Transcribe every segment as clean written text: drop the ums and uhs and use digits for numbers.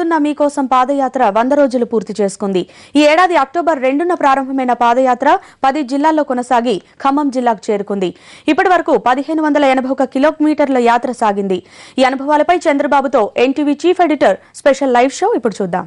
వస్తున్న మీకోసం పాదయాత్ర 100 రోజులు పూర్తి చేసుకుంది. ఈ ఏడాది అక్టోబర్ 2న ప్రారంభమైన పాదయాత్ర 10 జిల్లాల్లో కొనసాగి ఖమ్మం జిల్లాకు చేరుకుంది. ఇప్పటి వరకు 1581 కిలోమీటర్ల యాత్ర సాగింది. ఈ అనుభవాలపై చంద్రబాబుతో NTV chief editor special live show ఇప్పుడు చూద్దాం.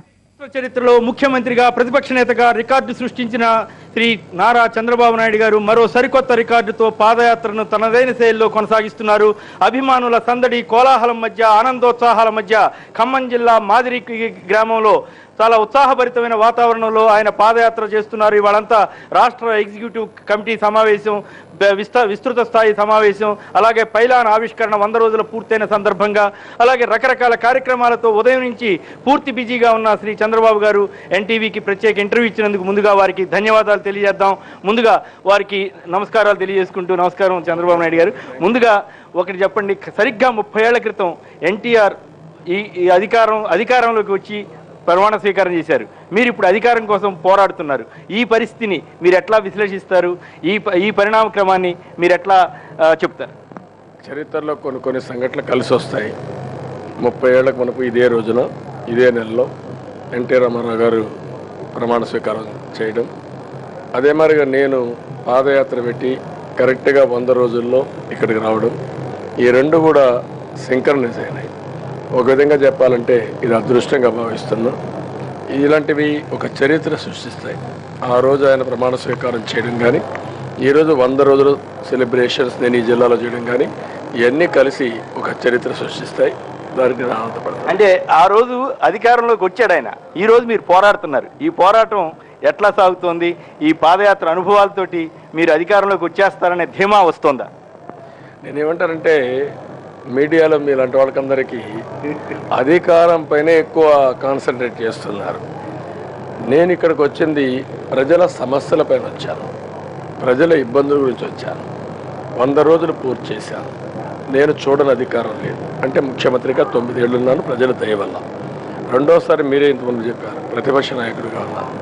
చరిత్రలో ముఖ్యమంత్రిగా ప్రతిపక్ష నేతగా రికార్డు సృష్టించిన శ్రీ నారా చంద్రబాబు నాయుడు గారు మరో సరికొత్త రికార్డుతో పాదయాత్రను తనదైన శైలిలో కొనసాగిస్తున్నారు. అభిమానుల సందడి, కోలాహలం మధ్య, ఆనందోత్సాహాల మధ్య ఖమ్మం జిల్లా మాదిరి గ్రామంలో చాలా ఉత్సాహభరితమైన వాతావరణంలో ఆయన పాదయాత్ర చేస్తున్నారు. ఇవాళంతా రాష్ట్ర ఎగ్జిక్యూటివ్ కమిటీ సమావేశం, విస్తృత స్థాయి సమావేశం, అలాగే పైలాన్ ఆవిష్కరణ 100 రోజుల పూర్తయిన సందర్భంగా, అలాగే రకరకాల కార్యక్రమాలతో ఉదయం నుంచి పూర్తి బిజీగా ఉన్న శ్రీ చంద్రబాబు గారు ఎన్టీవీకి ప్రత్యేక ఇంటర్వ్యూ ఇచ్చినందుకు ముందుగా వారికి ధన్యవాదాలు తెలియజేద్దాం. ముందుగా వారికి నమస్కారాలు తెలియజేసుకుంటూ, నమస్కారం చంద్రబాబు నాయుడు గారు. ముందుగా ఒకటి చెప్పండి, సరిగ్గా 30 ఏళ్ల క్రితం ఎన్టీఆర్ ఈ అధికారంలోకి వచ్చి ప్రమాణ స్వీకారం చేశారు. మీరు ఇప్పుడు అధికారం కోసం పోరాడుతున్నారు. ఈ పరిస్థితిని మీరు ఎట్లా విశ్లేషిస్తారు? ఈ పరిణామ క్రమాన్ని మీరు ఎట్లా చెప్తారు? చరిత్రలో కొన్ని సంఘటనలు కలిసి వస్తాయి. 30 ఏళ్లకు మనకు ఇదే రోజున, ఇదే నెలలో ఎన్టీ రామారావు గారు ప్రమాణ స్వీకారం చేయడం, అదే మరిగా నేను పాదయాత్ర పెట్టి కరెక్ట్గా 100 రోజుల్లో ఇక్కడికి రావడం, ఈ రెండు కూడా సింక్రనైజ్ అయినాయి. ఒక విధంగా చెప్పాలంటే ఇది అదృష్టంగా భావిస్తున్నా. ఇలాంటివి ఒక చరిత్ర సృష్టిస్తాయి. ఆ రోజు ఆయన ప్రమాణ స్వీకారం చేయడం కానీ, ఈరోజు 100 రోజులు సెలబ్రేషన్స్ నేను ఈ జిల్లాలో చేయడం కానీ, ఇవన్నీ కలిసి ఒక చరిత్ర సృష్టిస్తాయి. దానికి నేను ఆనందపడతాను. అంటే ఆ రోజు అధికారంలోకి వచ్చాడు ఆయన, ఈ రోజు మీరు పోరాడుతున్నారు. ఈ పోరాటం ఎట్లా సాగుతోంది? ఈ పాదయాత్ర అనుభవాలతోటి మీరు అధికారంలోకి వచ్చేస్తారనే ధీమా వస్తుందా? నేనేమంటానంటే, మీడియాలో మీలాంటి వాళ్ళకందరికీ అధికారం పైనే ఎక్కువ కాన్సన్ట్రేట్ చేస్తున్నారు. నేను ఇక్కడికి వచ్చింది ప్రజల సమస్యల పైన వచ్చాను, ప్రజల ఇబ్బందుల గురించి వచ్చాను. 100 రోజులు పూర్తి చేశాను. నేను చూడని అధికారం లేదు. అంటే ముఖ్యమంత్రిగా 9 ఏళ్ళు ఉన్నాను, ప్రజల దయ వల్ల. రెండోసారి మీరే ఇంతకుముందు చెప్పారు, ప్రతిపక్ష నాయకుడిగా ఉన్నాను.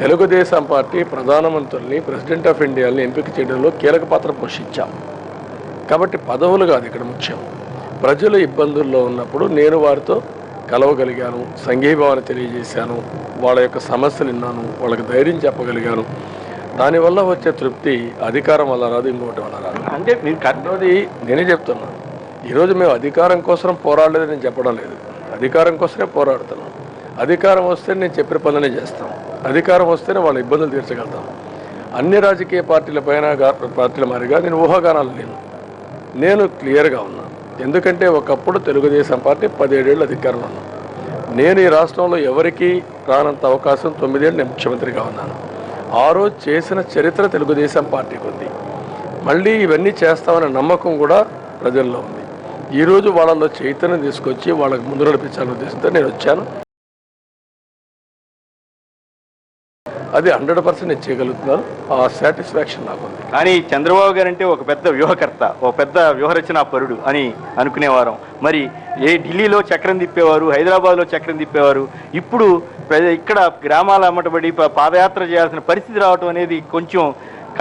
తెలుగుదేశం పార్టీ ప్రధానమంత్రుల్ని, ప్రెసిడెంట్ ఆఫ్ ఇండియాని ఎంపిక చేయడంలో కీలక పాత్ర పోషించాం. కాబట్టి పదవులు కాదు ఇక్కడ ముఖ్యం. ప్రజలు ఇబ్బందుల్లో ఉన్నప్పుడు నేను వారితో కలవగలిగాను, సంఘీభావాన్ని తెలియజేశాను, వాళ్ళ యొక్క సమస్యలు విన్నాను, వాళ్ళకి ధైర్యం చెప్పగలిగాను. దానివల్ల వచ్చే తృప్తి అధికారం వల్ల రాదు, ఇంకోటి వల్ల రాదు. అంటే మీరు కన్నోది నేనే చెప్తున్నాను. ఈరోజు మేము అధికారం కోసం పోరాడలేదని నేను చెప్పడం లేదు, అధికారం కోసమే పోరాడుతున్నాం. అధికారం వస్తే నేను చెప్పిన పనులనే చేస్తాం. అధికారం వస్తేనే వాళ్ళ ఇబ్బందులు తీర్చగలుగుతాం. అన్ని రాజకీయ పార్టీల మాదిరిగా నేను ఊహాగానాలు లేను. నేను క్లియర్గా ఉన్నాను. ఎందుకంటే ఒకప్పుడు తెలుగుదేశం పార్టీ 17 ఏళ్ళు అధికారంలో ఉన్నాను. నేను ఈ రాష్ట్రంలో ఎవరికీ రానంత అవకాశం 9 ఏళ్ళు నేను ముఖ్యమంత్రిగా ఉన్నాను. ఆ రోజు చేసిన చరిత్ర తెలుగుదేశం పార్టీకి ఉంది. మళ్ళీ ఇవన్నీ చేస్తామనే నమ్మకం కూడా ప్రజల్లో ఉంది. ఈరోజు వాళ్ళలో చైతన్యం తీసుకొచ్చి వాళ్ళకి ముందు నడిపించాలని ఉద్దేశంతో నేను వచ్చాను. అది 100% నేను చేయగలుగుతున్నాను. ఆ సాటిస్ఫాక్షన్ నాకు ఉంది. కానీ చంద్రబాబు గారు అంటే ఒక పెద్ద వ్యూహకర్త, ఒక పెద్ద వ్యూహరచనా పరుడు అని అనుకునేవారం. మరి ఢిల్లీలో చక్రం తిప్పేవారు, హైదరాబాద్లో చక్రం తిప్పేవారు. ఇప్పుడు ఇక్కడ గ్రామాల అమ్మటబడి పాదయాత్ర చేయాల్సిన పరిస్థితి రావటం అనేది కొంచెం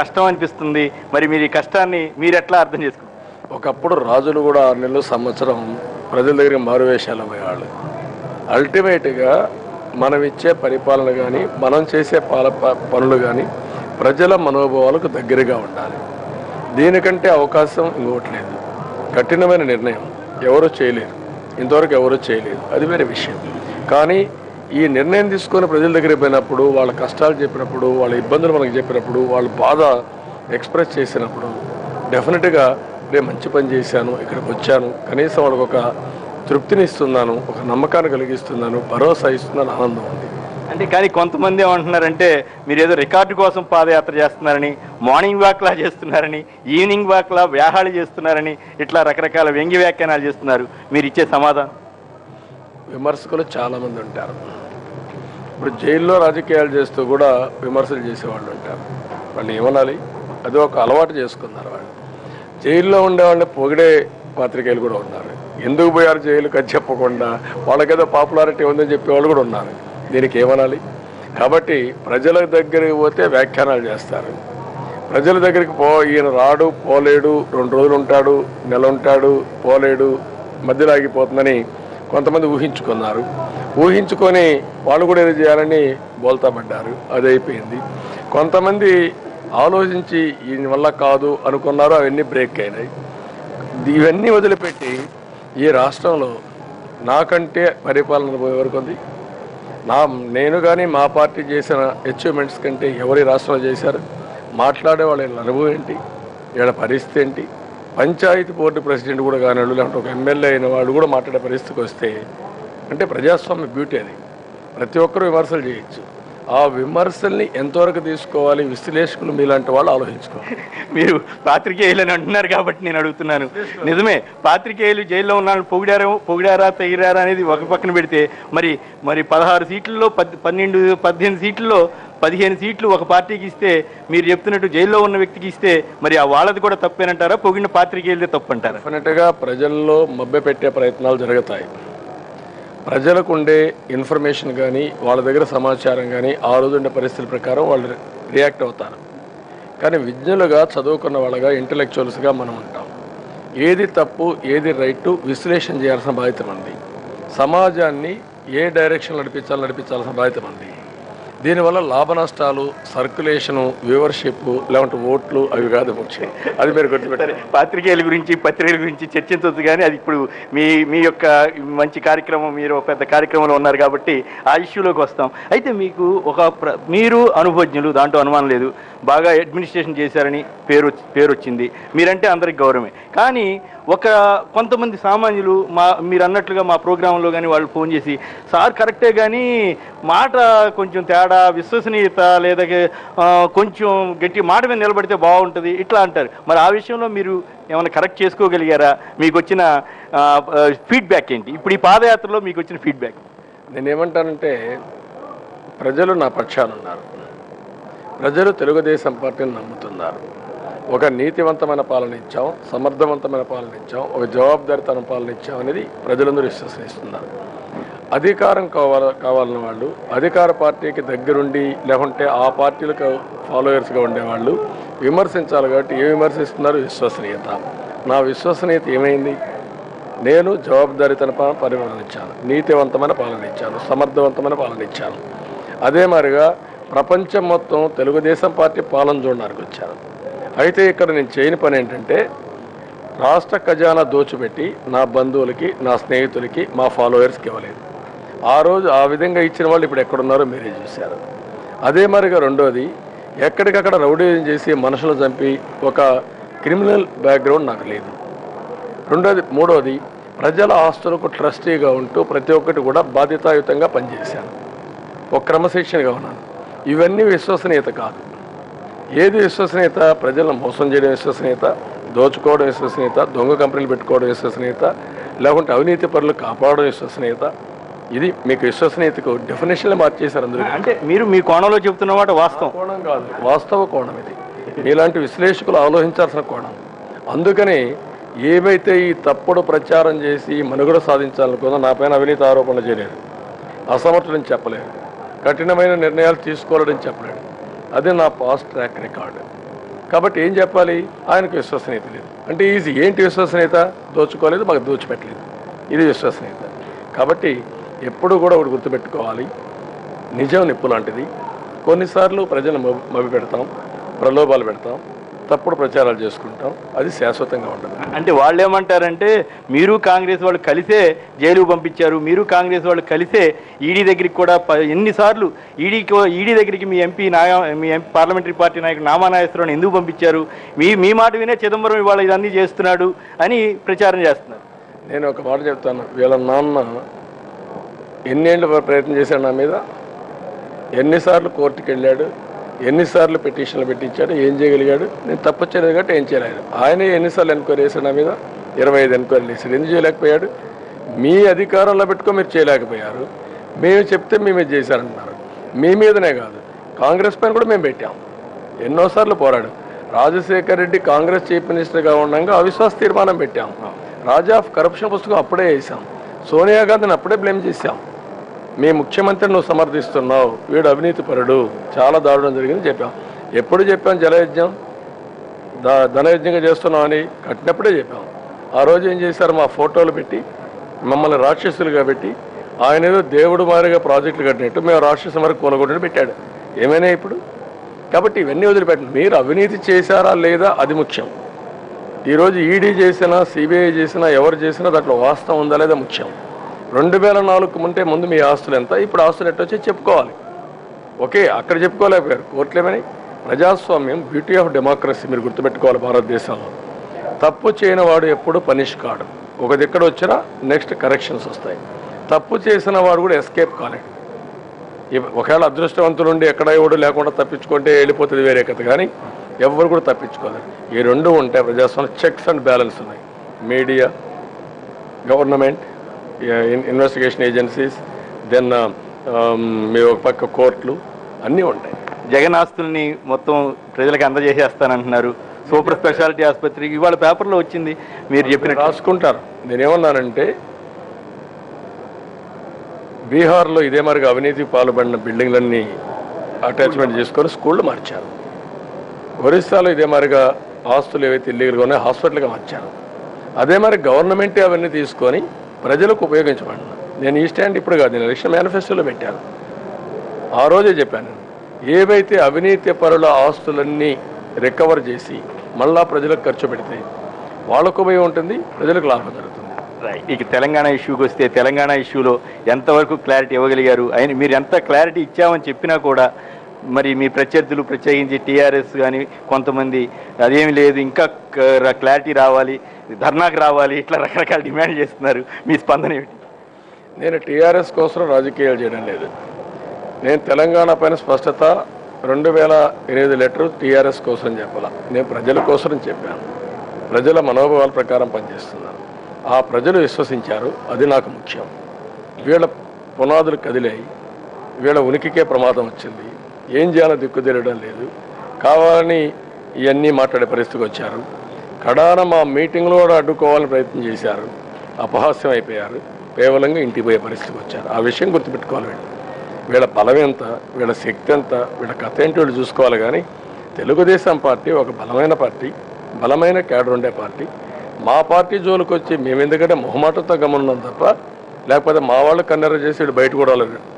కష్టం అనిపిస్తుంది. మరి మీరు ఈ కష్టాన్ని మీరు ఎట్లా అర్థం చేసుకుంటారు? ఒకప్పుడు రాజులు కూడా 6 నెలలు, సంవత్సరం ప్రజల దగ్గర మారువేషాలు పోయేవాళ్ళు. అల్టిమేట్గా మనం ఇచ్చే పరిపాలన కానీ, మనం చేసే పనులు కానీ ప్రజల మనోభావాలకు దగ్గరగా ఉండాలి. దీనికంటే అవకాశం ఇంకోటి లేదు. కఠినమైన నిర్ణయం ఎవరూ చేయలేరు, ఇంతవరకు ఎవరూ చేయలేదు, అది వేరే విషయం. కానీ ఈ నిర్ణయం తీసుకొని ప్రజల దగ్గరికి పోయినప్పుడు, వాళ్ళ కష్టాలు చెప్పినప్పుడు, వాళ్ళ ఇబ్బందులు మనకు చెప్పినప్పుడు, వాళ్ళ బాధ ఎక్స్ప్రెస్ చేసినప్పుడు డెఫినెట్గా నేను మంచి పని చేశాను, ఇక్కడికి వచ్చాను, కనీసం వాళ్ళకి ఒక తృప్తిని ఇస్తున్నాను, ఒక నమ్మకాన్ని కలిగిస్తున్నాను, భరోసా ఇస్తున్నాను, ఆనందం ఉంది. అంటే కానీ కొంతమంది ఏమంటున్నారంటే, మీరు ఏదో రికార్డు కోసం పాదయాత్ర చేస్తున్నారని, మార్నింగ్ వాక్లా చేస్తున్నారని, ఈవినింగ్ వాక్లా వ్యాహాళి చేస్తున్నారని, ఇట్లా రకరకాల వ్యంగ్య వ్యాఖ్యానాలు చేస్తున్నారు. మీరు ఇచ్చే సమాధానం? విమర్శకులు చాలామంది ఉంటారు. ఇప్పుడు జైల్లో రాజకీయాలు చేస్తూ కూడా విమర్శలు చేసేవాళ్ళు ఉంటారు. వాళ్ళు ఏమనాలి? అది ఒక అలవాటు చేసుకున్నారు. వాళ్ళు జైల్లో ఉండేవాళ్ళని పొగిడే పాత్రికేయులు కూడా ఉన్నారు. ఎందుకు పోయారు జైలుకి అని చెప్పకుండా వాళ్ళకేదో పాపులారిటీ ఉందని చెప్పేవాళ్ళు కూడా ఉన్నారు. దీనికి ఏమనాలి? కాబట్టి ప్రజల దగ్గరికి పోతే వ్యాఖ్యానాలు చేస్తారు. ప్రజల దగ్గరికి ఈయన రాడు, పోలేడు, 2 రోజులు ఉంటాడు, నెల ఉంటాడు, పోలేడు, మధ్యలో ఆగిపోతుందని కొంతమంది ఊహించుకున్నారు. ఊహించుకొని వాళ్ళు కూడా ఏదో చేయాలని బోల్తా పడ్డారు. అది అయిపోయింది. కొంతమంది ఆలోచించి ఈయన వల్ల కాదు అనుకున్నారు, అవన్నీ బ్రేక్ అయినాయి. ఇవన్నీ వదిలిపెట్టి ఈ రాష్ట్రంలో నాకంటే పరిపాలన పోయే వరకు ఉంది. నేను కానీ మా పార్టీ చేసిన అచీవ్మెంట్స్ కంటే ఎవరి రాష్ట్రంలో చేశారు? మాట్లాడే వాళ్ళ అనుభవం ఏంటి, వీళ్ళ పరిస్థితి ఏంటి? పంచాయతీ బోర్డు ప్రెసిడెంట్ కూడా కానివాళ్ళు, లేకుంటే ఒక ఎమ్మెల్యే అయిన వాళ్ళు కూడా మాట్లాడే పరిస్థితికి వస్తే అంటే ప్రజాస్వామ్య బ్యూటీ అది. ప్రతి ఒక్కరూ విమర్శలు చేయొచ్చు. ఆ విమర్శల్ని ఎంతవరకు తీసుకోవాలి విశ్లేషకులు మీలాంటి వాళ్ళు ఆలోచించుకోవాలి. మీరు పాత్రికేయులని అంటున్నారు కాబట్టి నేను అడుగుతున్నాను. నిజమే, పాత్రికేయులు జైల్లో ఉన్న పొగిడారా తెగిరారా అనేది ఒక పక్కన పెడితే మరి 16 సీట్లలో 18 సీట్లలో 15 సీట్లు ఒక పార్టీకి ఇస్తే మీరు చెప్తున్నట్టు జైల్లో ఉన్న వ్యక్తికి ఇస్తే మరి ఆ వాళ్ళది కూడా తప్పేనంటారా? పొగిడిన పాత్రికేయులదే తప్పంటారా? డెఫినెట్గా ప్రజల్లో మభ్య పెట్టే ప్రయత్నాలు జరుగుతాయి. ప్రజలకు ఉండే ఇన్ఫర్మేషన్ కానీ వాళ్ళ దగ్గర సమాచారం కానీ ఆ రోజు ఉండే పరిస్థితుల ప్రకారం వాళ్ళు రియాక్ట్ అవుతారు. కానీ విజ్ఞులుగా చదువుకున్న వాళ్ళగా ఇంటలెక్చువల్స్గా మనం ఉంటాం. ఏది తప్పు ఏది రైట్ విశ్లేషణ చేయాల్సిన బాధ్యత ఉంది. సమాజాన్ని ఏ డైరెక్షన్ నడిపించాల్సిన బాధ్యత ఉంది. దీనివల్ల లాభ నష్టాలు, సర్క్యులేషను, వ్యూవర్షిప్ లేకుంటే ఓట్లు అవి కాదు ముఖ్యం. అది మీరు గుర్తుపెట్టారు. పాత్రికేయుల గురించి పత్రికల గురించి చర్చించవచ్చు, కానీ అది ఇప్పుడు మీ యొక్క మంచి కార్యక్రమం, మీరు ఒక పెద్ద కార్యక్రమంలో ఉన్నారు కాబట్టి ఆ ఇష్యూలోకి వస్తాం. అయితే మీకు మీరు అనుభవజ్ఞులు, దాంట్లో అనుమానం లేదు. బాగా అడ్మినిస్ట్రేషన్ చేశారని పేరు వచ్చింది. మీరంటే అందరికి గౌరవమే. కానీ కొంతమంది సామాన్యులు మీరు అన్నట్లుగా మా ప్రోగ్రాంలో కానీ వాళ్ళు ఫోన్ చేసి, సార్ కరెక్టే కానీ మాట కొంచెం తేడా, విశ్వసనీయత లేదా కొంచెం గట్టి మాట మీద నిలబడితే బాగుంటుంది ఇట్లా అంటారు. మరి ఆ విషయంలో మీరు ఏమైనా కరెక్ట్ చేసుకోగలిగారా? మీకు వచ్చిన ఫీడ్బ్యాక్ ఏంటి? ఇప్పుడు ఈ పాదయాత్రలో మీకు వచ్చిన ఫీడ్బ్యాక్? నేనేమంటానంటే, ప్రజలు నా పక్షాన ఉన్నారు. ప్రజలు తెలుగుదేశం పార్టీని నమ్ముతున్నారు. ఒక నీతివంతమైన పాలన ఇచ్చాం, సమర్థవంతమైన పాలన ఇచ్చాం, ఒక జవాబుదారితనం పాలన ఇచ్చాం అనేది ప్రజలందరూ విశ్వసిస్తున్నారు. అధికారం కావాలన్న వాళ్ళు, అధికార పార్టీకి దగ్గరుండి లేకుంటే ఆ పార్టీలకు ఫాలోయర్స్గా ఉండేవాళ్ళు విమర్శించాలి. కాబట్టి ఏ విమర్శిస్తున్నారు? విశ్వసనీయత. నా విశ్వసనీయత ఏమైంది? నేను జవాబుదారితన పరిపాలన ఇచ్చాను, నీతివంతమైన పాలన ఇచ్చాను, సమర్థవంతమైన పాలన ఇచ్చాను. అదే మాదిరిగా ప్రపంచం మొత్తం తెలుగుదేశం పార్టీ పాలన చూడడానికి వచ్చాను. అయితే ఇక్కడ నేను చేయని పని ఏంటంటే, రాష్ట్ర ఖజానా దోచిపెట్టి నా బంధువులకి, నా స్నేహితులకి, మా ఫాలోయర్స్కి ఇవ్వలేదు. ఆ రోజు ఆ విధంగా ఇచ్చిన వాళ్ళు ఇప్పుడు ఎక్కడున్నారో మీరే చూశారు. అదే మరిగా రెండోది, ఎక్కడికక్కడ రౌడీజం చేసి మనుషులు చంపి ఒక క్రిమినల్ బ్యాక్గ్రౌండ్ నాకు లేదు. మూడోది, ప్రజల ఆస్తులకు ట్రస్టీగా ఉంటూ ప్రతి ఒక్కటి కూడా బాధ్యతాయుతంగా పనిచేశాను, ఒక క్రమశిక్షణగా ఉన్నాను. ఇవన్నీ విశ్వసనీయత కాదు. ఏది విశ్వసనీయత? ప్రజలను మోసం చేయడం విశ్వసనీయత, దోచుకోవడం విశ్వసనీయత, దొంగ కంపెనీలు పెట్టుకోవడం విశ్వసనీయత, లేకుంటే అవినీతి పరులు కాపాడడం విశ్వసనీయత. ఇది మీకు విశ్వసనీయతకు డెఫినేషన్లు మార్చేశారు అందరూ. అంటే మీరు మీ కోణంలో చెప్తున్న మాట వాస్తవం కోణం కాదు, వాస్తవ కోణం ఇది. మీలాంటి విశ్లేషకులు ఆలోచించాల్సిన కోణం. అందుకని ఏవైతే ఈ తప్పుడు ప్రచారం చేసి మనుగడ సాధించాలనుకుందో నా పైన అవినీతి ఆరోపణలు చేయలేదు, అసమర్థులని చెప్పలేదు, కఠినమైన నిర్ణయాలు తీసుకోవాలని చెప్పలేడు. అదే నా పాస్ట్ ట్రాక్ రికార్డు. కాబట్టి ఏం చెప్పాలి? ఆయనకు విశ్వసనీయత లేదు అంటే ఈజీ. ఏంటి విశ్వసనీయత? దోచుకోలేదు, మాకు దోచిపెట్టలేదు, ఇది విశ్వసనీయత. కాబట్టి ఎప్పుడు కూడా ఒకటి గుర్తుపెట్టుకోవాలి, నిజం నిప్పు లాంటిది. కొన్నిసార్లు ప్రజలను మభి పెడతాం, ప్రలోభాలు పెడతాం, తప్పుడు ప్రచారాలు చేసుకుంటాం, అది శాశ్వతంగా ఉండదు. అంటే వాళ్ళు ఏమంటారంటే, మీరు కాంగ్రెస్ వాళ్ళు కలిసే జైలుకు పంపించారు, మీరు కాంగ్రెస్ వాళ్ళు కలిసే ఈడీ దగ్గరికి కూడా ఎన్నిసార్లు ఈడీ దగ్గరికి మీ ఎంపీ పార్లమెంటరీ పార్టీ నాయకుడు నామానాగేశ్వరరావుని ఎందుకు పంపించారు? మీ మాట వినే చిదంబరం ఇవాళ ఇదన్నీ చేస్తున్నాడు అని ప్రచారం చేస్తున్నారు. నేను ఒక మాట చెప్తాను, వీళ్ళ నాన్న ఎన్నేళ్ళు ప్రయత్నం చేశాడు నా మీద, ఎన్నిసార్లు కోర్టుకు వెళ్ళాడు, ఎన్నిసార్లు పిటిషన్లు పెట్టించాడు, ఏం చేయగలిగాడు? నేను తప్పు చేయలేదు కాబట్టి ఏం చేయలేదు. ఆయనే ఎన్నిసార్లు ఎంక్వైరీ చేశాడు నా మీద? 25 ఎంక్వైరీలు చేశాడు. ఎందుకు చేయలేకపోయాడు? మీ అధికారంలో పెట్టుకో మీరు చేయలేకపోయారు, మేము చెప్తే మేమే చేశారంటున్నారు. మీ మీదనే కాదు, కాంగ్రెస్ పైన కూడా మేము పెట్టాం, ఎన్నోసార్లు పోరాడు. రాజశేఖర్ రెడ్డి కాంగ్రెస్ చీఫ్ మినిస్టర్గా ఉండగా అవిశ్వాస తీర్మానం పెట్టాం, రాజా ఆఫ్ కరప్షన్ పుస్తకం అప్పుడే వేసాం, సోనియా గాంధీని అప్పుడే బ్లేమ్ చేశాం. మీ ముఖ్యమంత్రిని నువ్వు సమర్థిస్తున్నావు, వీడు అవినీతి పరుడు, చాలా దారుణం జరిగింది చెప్పాం. ఎప్పుడు చెప్పాం? జలయజ్ఞం ధనయజ్ఞంగా చేస్తున్నామని కట్టినప్పుడే చెప్పాం. ఆ రోజు ఏం చేశారు? మా ఫోటోలు పెట్టి మమ్మల్ని రాక్షసులుగా పెట్టి ఆయన ఏదో దేవుడు మారిగా ప్రాజెక్టులు కట్టినట్టు మేము రాష్ట్ర వరకు కూలగొట్టని పెట్టాడు. ఏమైనా ఇప్పుడు? కాబట్టి ఇవన్నీ వదిలిపెట్టండి. మీరు అవినీతి చేశారా లేదా అది ముఖ్యం. ఈరోజు ఈడీ చేసినా సిబిఐ చేసినా ఎవరు చేసినా దాంట్లో వాస్తవం ఉందా లేదా ముఖ్యం. 2004 ముందు మీ ఆస్తులు ఎంత, ఇప్పుడు ఆస్తులు ఎట్టొచ్చి చెప్పుకోవాలి. ఓకే, అక్కడ చెప్పుకోలేకపోయారు. కోర్టులేమని? ప్రజాస్వామ్యం బ్యూటీ ఆఫ్ డెమోక్రసీ మీరు గుర్తుపెట్టుకోవాలి. భారతదేశంలో తప్పు చేయని వాడు ఎప్పుడు పనిష్ కాడు. ఒక దిక్కడ వచ్చినా నెక్స్ట్ కరెక్షన్స్ వస్తాయి. తప్పు చేసిన వాడు కూడా ఎస్కేప్ కాలేడు. ఒకవేళ అదృష్టవంతులుండి ఎక్కడ ఎవడు లేకుండా తప్పించుకుంటే వెళ్ళిపోతుంది వేరే కథ, కానీ ఎవరు కూడా తప్పించుకోలేరు. ఈ రెండు ఉంటాయి ప్రజాస్వామ్యం. చెక్స్ అండ్ బ్యాలెన్స్ ఉన్నాయి. Media, government, investigation agencies, then మీ ఒక పక్క కోర్టులు అన్నీ ఉంటాయి. జగన్ ఆస్తుల్ని మొత్తం ప్రజలకు అందజేసేస్తానంటున్నారు. సూపర్ స్పెషాలిటీ ఆసుపత్రి ఇవాళ పేపర్లో వచ్చింది, మీరు చెప్పిన రాసుకుంటారు. నేనేమన్నానంటే బీహార్లో ఇదే మరిగా అవినీతి పాల్పడిన బిల్డింగ్లన్నీ అటాచ్మెంట్ చేసుకొని స్కూళ్ళు మార్చారు. ఒరిస్సాలో ఇదే మరిగా ఆస్తులు ఏవైతే ఇల్లీగల్గా ఉన్నాయో హాస్పిటల్గా మార్చారు. అదే మరి గవర్నమెంటే అవన్నీ తీసుకొని ప్రజలకు ఉపయోగించబడిన. నేను ఈ స్టాండ్ ఇప్పుడు కాదు, నేను ఎలక్షన్ మేనిఫెస్టోలో పెట్టాను. ఆ రోజే చెప్పాను, ఏవైతే అవినీతి పరుల ఆస్తులన్నీ రికవర్ చేసి మళ్ళా ప్రజలకు ఖర్చు పెడితే వాళ్ళకు ఉపయోగం ఉంటుంది, ప్రజలకు లాభం జరుగుతుంది. ఇక తెలంగాణ ఇష్యూకి వస్తే తెలంగాణ ఇష్యూలో ఎంతవరకు క్లారిటీ ఇవ్వగలిగారు? ఆయన మీరు ఎంత క్లారిటీ ఇచ్చామని చెప్పినా కూడా మరి మీ ప్రత్యర్థులు ప్రత్యేకించి టీఆర్ఎస్ కానీ కొంతమంది అదేమి లేదు, ఇంకా క్లారిటీ రావాలి, ధర్నాకు రావాలి, ఇట్లా రకరకాల డిమాండ్ చేస్తున్నారు. మీ స్పందన ఏమిటి? నేను టీఆర్ఎస్ కోసం రాజకీయాలు చేయడం లేదు. నేను తెలంగాణ పైన స్పష్టత 2008 లెటర్ టీఆర్ఎస్ కోసం చెప్పాల. నేను ప్రజల కోసం చెప్పాను. ప్రజల మనోభావాల ప్రకారం పనిచేస్తున్నాను. ఆ ప్రజలు విశ్వసించారు, అది నాకు ముఖ్యం. వీళ్ళ పునాదులు కదిలాయి, వీళ్ళ ఉనికికే ప్రమాదం వచ్చింది. ఏం చేయాలో దిక్కు తెలియడం లేదు. కావాలని ఇవన్నీ మాట్లాడే పరిస్థితికి వచ్చారు. కడాన మా మీటింగ్లో కూడా అడ్డుకోవాలని ప్రయత్నం చేశారు. అపహాస్యం అయిపోయారు. కేవలంగా ఇంటికి పోయే పరిస్థితికి వచ్చారు. ఆ విషయం గుర్తుపెట్టుకోవాలి. వీళ్ళ బలం ఎంత, వీళ్ళ శక్తి ఎంత, వీళ్ళ కథ ఏంటి వీళ్ళు చూసుకోవాలి. కానీ తెలుగుదేశం పార్టీ ఒక బలమైన పార్టీ, బలమైన క్యాడర్ ఉండే పార్టీ. మా పార్టీ జోలికి వచ్చి మేము ఎందుకంటే మొహమాటంతో గమనున్నాం తప్ప, లేకపోతే మా వాళ్ళు కన్నెర చేసి వీళ్ళు బయట కూడా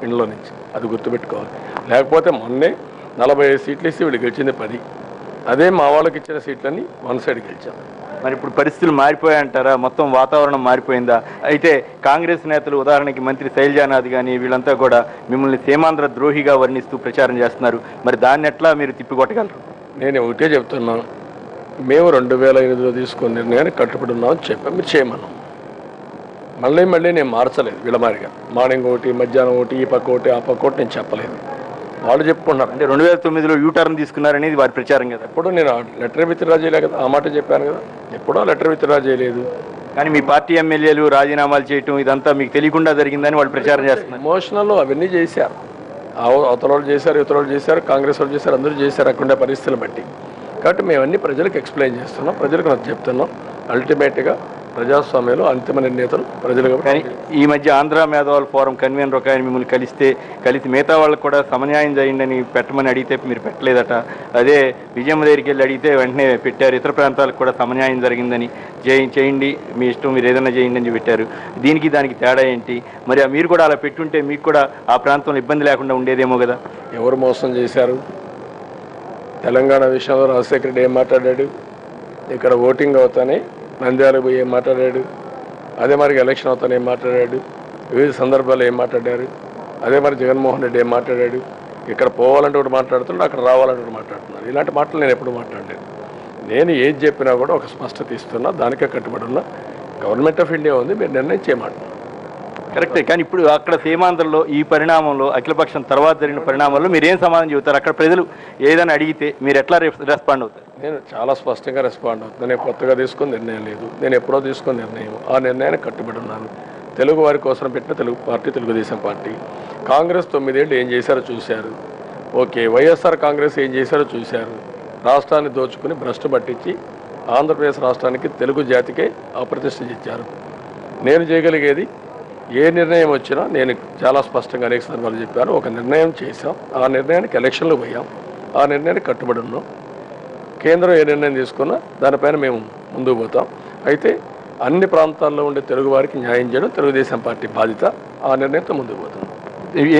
ఇంట్లో నుంచి, అది గుర్తుపెట్టుకోవాలి. లేకపోతే మొన్నే 45 సీట్లు ఇస్తే వీళ్ళు గెలిచింది 10. అదే మా వాళ్ళకి ఇచ్చిన సీట్లన్నీ వన్ సైడ్ గెలిచాం. మరి ఇప్పుడు పరిస్థితులు మారిపోయాయంటారా? మొత్తం వాతావరణం మారిపోయిందా? అయితే కాంగ్రెస్ నేతలు ఉదాహరణకి మంత్రి శైలజానాథ్ కానీ వీళ్ళంతా కూడా మిమ్మల్ని సీమాంధ్ర ద్రోహిగా వర్ణిస్తూ ప్రచారం చేస్తున్నారు. మరి దాన్ని ఎట్లా మీరు తిప్పికొట్టగలరు? నేను ఒకటే చెప్తున్నాను, మేము 2008లో తీసుకున్న నిర్ణయాన్ని కట్టుబడి ఉన్నామని చెప్పాం. మీరు చేయమన్నాం. మళ్ళీ నేను మార్చలేదు. వీళ్ళమారిగా మార్నింగ్ ఒకటి, మధ్యాహ్నం ఒకటి, ఈ పక్క ఒకటి, ఆ పక్క ఒకటి నేను చెప్పలేదు. వాళ్ళు చెప్పుకున్నారు. అంటే 2009లో యూటర్న్ తీసుకున్నారనేది వారి ప్రచారం కదా. ఎప్పుడు నేను లెటర్ విత్డ్రా చేయలేదు కదా, ఆ మాట చెప్పాను కదా. ఎప్పుడో లెటర్ విత్డ్రా చేయలేదు. కానీ మీ పార్టీ ఎమ్మెల్యేలు రాజీనామాలు చేయటం ఇదంతా మీకు తెలియకుండా జరిగిందని వాళ్ళు ప్రచారం చేస్తున్నారు. ఎమోషనల్ అవన్నీ చేశారు. అవతల వాళ్ళు చేశారు, ఇతర వాళ్ళు చేశారు, కాంగ్రెస్ వాళ్ళు చేశారు, అందరూ చేశారు అక్కడుండే పరిస్థితులను బట్టి. కాబట్టి మేమన్నీ ప్రజలకు ఎక్స్ప్లెయిన్ చేస్తున్నాం, ప్రజలకు నాకు చెప్తున్నాం. అల్టిమేట్గా ప్రజాస్వామ్యంలో అంతిమ నిర్ణేతలు ప్రజలు. కానీ ఈ మధ్య ఆంధ్ర మేధావుల ఫోరం కన్వీనర్ ఒక ఆయన మిమ్మల్ని కలిసి మిగతా వాళ్ళకు కూడా సమన్యాయం చేయండి పెట్టమని అడిగితే మీరు పెట్టలేదట. అదే విజయమ్మ దగ్గరికి వెళ్ళి అడిగితే వెంటనే పెట్టారు. ఇతర ప్రాంతాలకు కూడా సమన్యాయం జరిగిందని చేయండి, మీ ఇష్టం, మీరు ఏదైనా చేయండి అని పెట్టారు. దానికి తేడా ఏంటి? మరి మీరు కూడా అలా పెట్టుంటే మీకు కూడా ఆ ప్రాంతంలో ఇబ్బంది లేకుండా ఉండేదేమో కదా. ఎవరు మోసం చేశారు? తెలంగాణ విషయంలో రాజశేఖర రెడ్డి ఏం మాట్లాడాడు? ఇక్కడ ఓటింగ్ అవుతానే నంద్యాల పోయి ఏం మాట్లాడాడు? అదే మరి ఎలక్షన్ అవుతానే ఏం మాట్లాడాడు? వివిధ సందర్భాల్లో ఏం మాట్లాడారు? అదే మరి జగన్మోహన్ రెడ్డి ఏం మాట్లాడాడు? ఇక్కడ పోవాలంటే ఒకటి మాట్లాడుతున్నాడు, అక్కడ రావాలంటే ఒకటి మాట్లాడుతున్నాడు. ఇలాంటి మాటలు నేను ఎప్పుడు మాట్లాడలేదు. నేను ఏది చెప్పినా కూడా ఒక స్పష్టత ఇస్తున్నా, దానికే కట్టుబడి ఉన్నా. గవర్నమెంట్ ఆఫ్ ఇండియా ఉంది, మీరు నిర్ణయం చేయమంటున్నారు. కరెక్టే. కానీ ఇప్పుడు అక్కడ సీమాంధ్రలో ఈ పరిణామంలో అఖిలపక్షం తర్వాత జరిగిన పరిణామాల్లో మీరు ఏం సమాధానం చెబుతారు? అక్కడ ప్రజలు ఏదైనా అడిగితే మీరు ఎట్లా రెస్పాండ్ అవుతారు? నేను చాలా స్పష్టంగా రెస్పాండ్ అవుతున్నాను. నేను కొత్తగా తీసుకున్న నిర్ణయం లేదు. నేను ఎప్పుడో తీసుకున్న నిర్ణయం, ఆ నిర్ణయానికి కట్టుబడి ఉన్నాను. తెలుగు వారి కోసం పెట్టిన తెలుగు పార్టీ తెలుగుదేశం పార్టీ. కాంగ్రెస్ 9 ఏళ్ళు ఏం చేశారో చూశారు. ఓకే, వైఎస్ఆర్ కాంగ్రెస్ ఏం చేశారో చూశారు. రాష్ట్రాన్ని దోచుకుని భ్రష్టు పట్టించి ఆంధ్రప్రదేశ్ రాష్ట్రానికి, తెలుగు జాతికే అప్రతిష్ట ఇచ్చారు. నేను చేయగలిగేది ఏ నిర్ణయం వచ్చినా నేను చాలా స్పష్టంగా అనేక సందర్భాలు చెప్పాను. ఒక నిర్ణయం చేశాం, ఆ నిర్ణయానికి ఎలక్షన్లో పోయాం, ఆ నిర్ణయానికి కట్టుబడి ఉన్నాం. కేంద్రం ఏ నిర్ణయం తీసుకున్నా దానిపైన మేము ముందుకు పోతాం. అయితే అన్ని ప్రాంతాల్లో ఉండే తెలుగు వారికి న్యాయం చేయడం తెలుగుదేశం పార్టీ బాధ్యత. ఆ నిర్ణయంతో ముందుకు పోతున్నాం.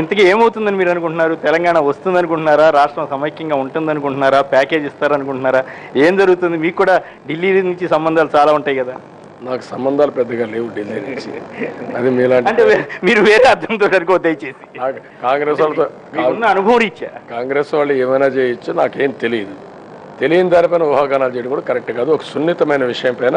ఇంతకీ ఏమవుతుందని మీరు అనుకుంటున్నారు? తెలంగాణ వస్తుందనుకుంటున్నారా? రాష్ట్రం సమైక్యంగా ఉంటుందనుకుంటున్నారా? ప్యాకేజ్ ఇస్తారనుకుంటున్నారా? ఏం జరుగుతుంది? మీకు కూడా ఢిల్లీ నుంచి సంబంధాలు చాలా ఉంటాయి కదా. నాకు సంబంధాలు పెద్దగా లేవు ఢిల్లీ నుంచి. అది మీలాంటి అంటే మీరు వేరే అర్థంతో అనుకో దయచేసి. కాంగ్రెస్ వాళ్ళతో ఉన్న అనుభవం ఇచ్చా కాంగ్రెస్ వాళ్ళు ఏమైనా చేయొచ్చు, నాకేం తెలియదు. తెలియని దానిపైన ఊహాగానాలు చేయడం కూడా కరెక్ట్ కాదు. ఒక సున్నితమైన విషయం పైన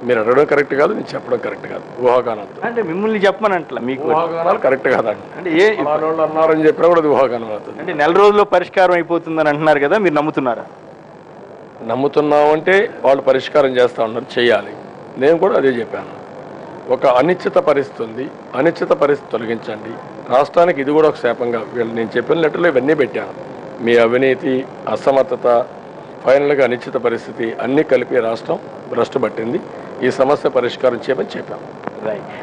మీరు అడగడం కరెక్ట్ కాదు, నేను చెప్పడం కరెక్ట్ కాదు. ఊహాగానాలు అంటే మిమ్మల్ని చెప్పమనంట్లా, మీకు ఊహాగానాలు కరెక్ట్ కాదండి. అంటే వాళ్ళు అన్నారని చెప్పినా కూడా అది ఊహాగానం అవుతుంది. అంటే నెల రోజుల్లో పరిష్కారం అయిపోతుందని అంటున్నారు కదా, మీరు నమ్ముతున్నారా? నమ్ముతున్నామంటే వాళ్ళు పరిష్కారం చేస్తా ఉన్నారు, చేయాలి. నేను కూడా అదే చెప్పాను. ఒక అనిశ్చిత పరిస్థితి ఉంది, అనిశ్చిత పరిస్థితి తొలగించండి. రాష్ట్రానికి ఇది కూడా ఒక శాపంగా వీళ్ళు నేను చెప్పిన లెటర్లో ఇవన్నీ పెట్టాను. మీ అవినీతి, అసమర్థత, ఫైనల్గా అనిశ్చిత పరిస్థితి అన్నీ కలిపి రాష్ట్రం భ్రష్టు పట్టింది. ఈ సమస్య పరిష్కారం చేయమని చెప్పాం.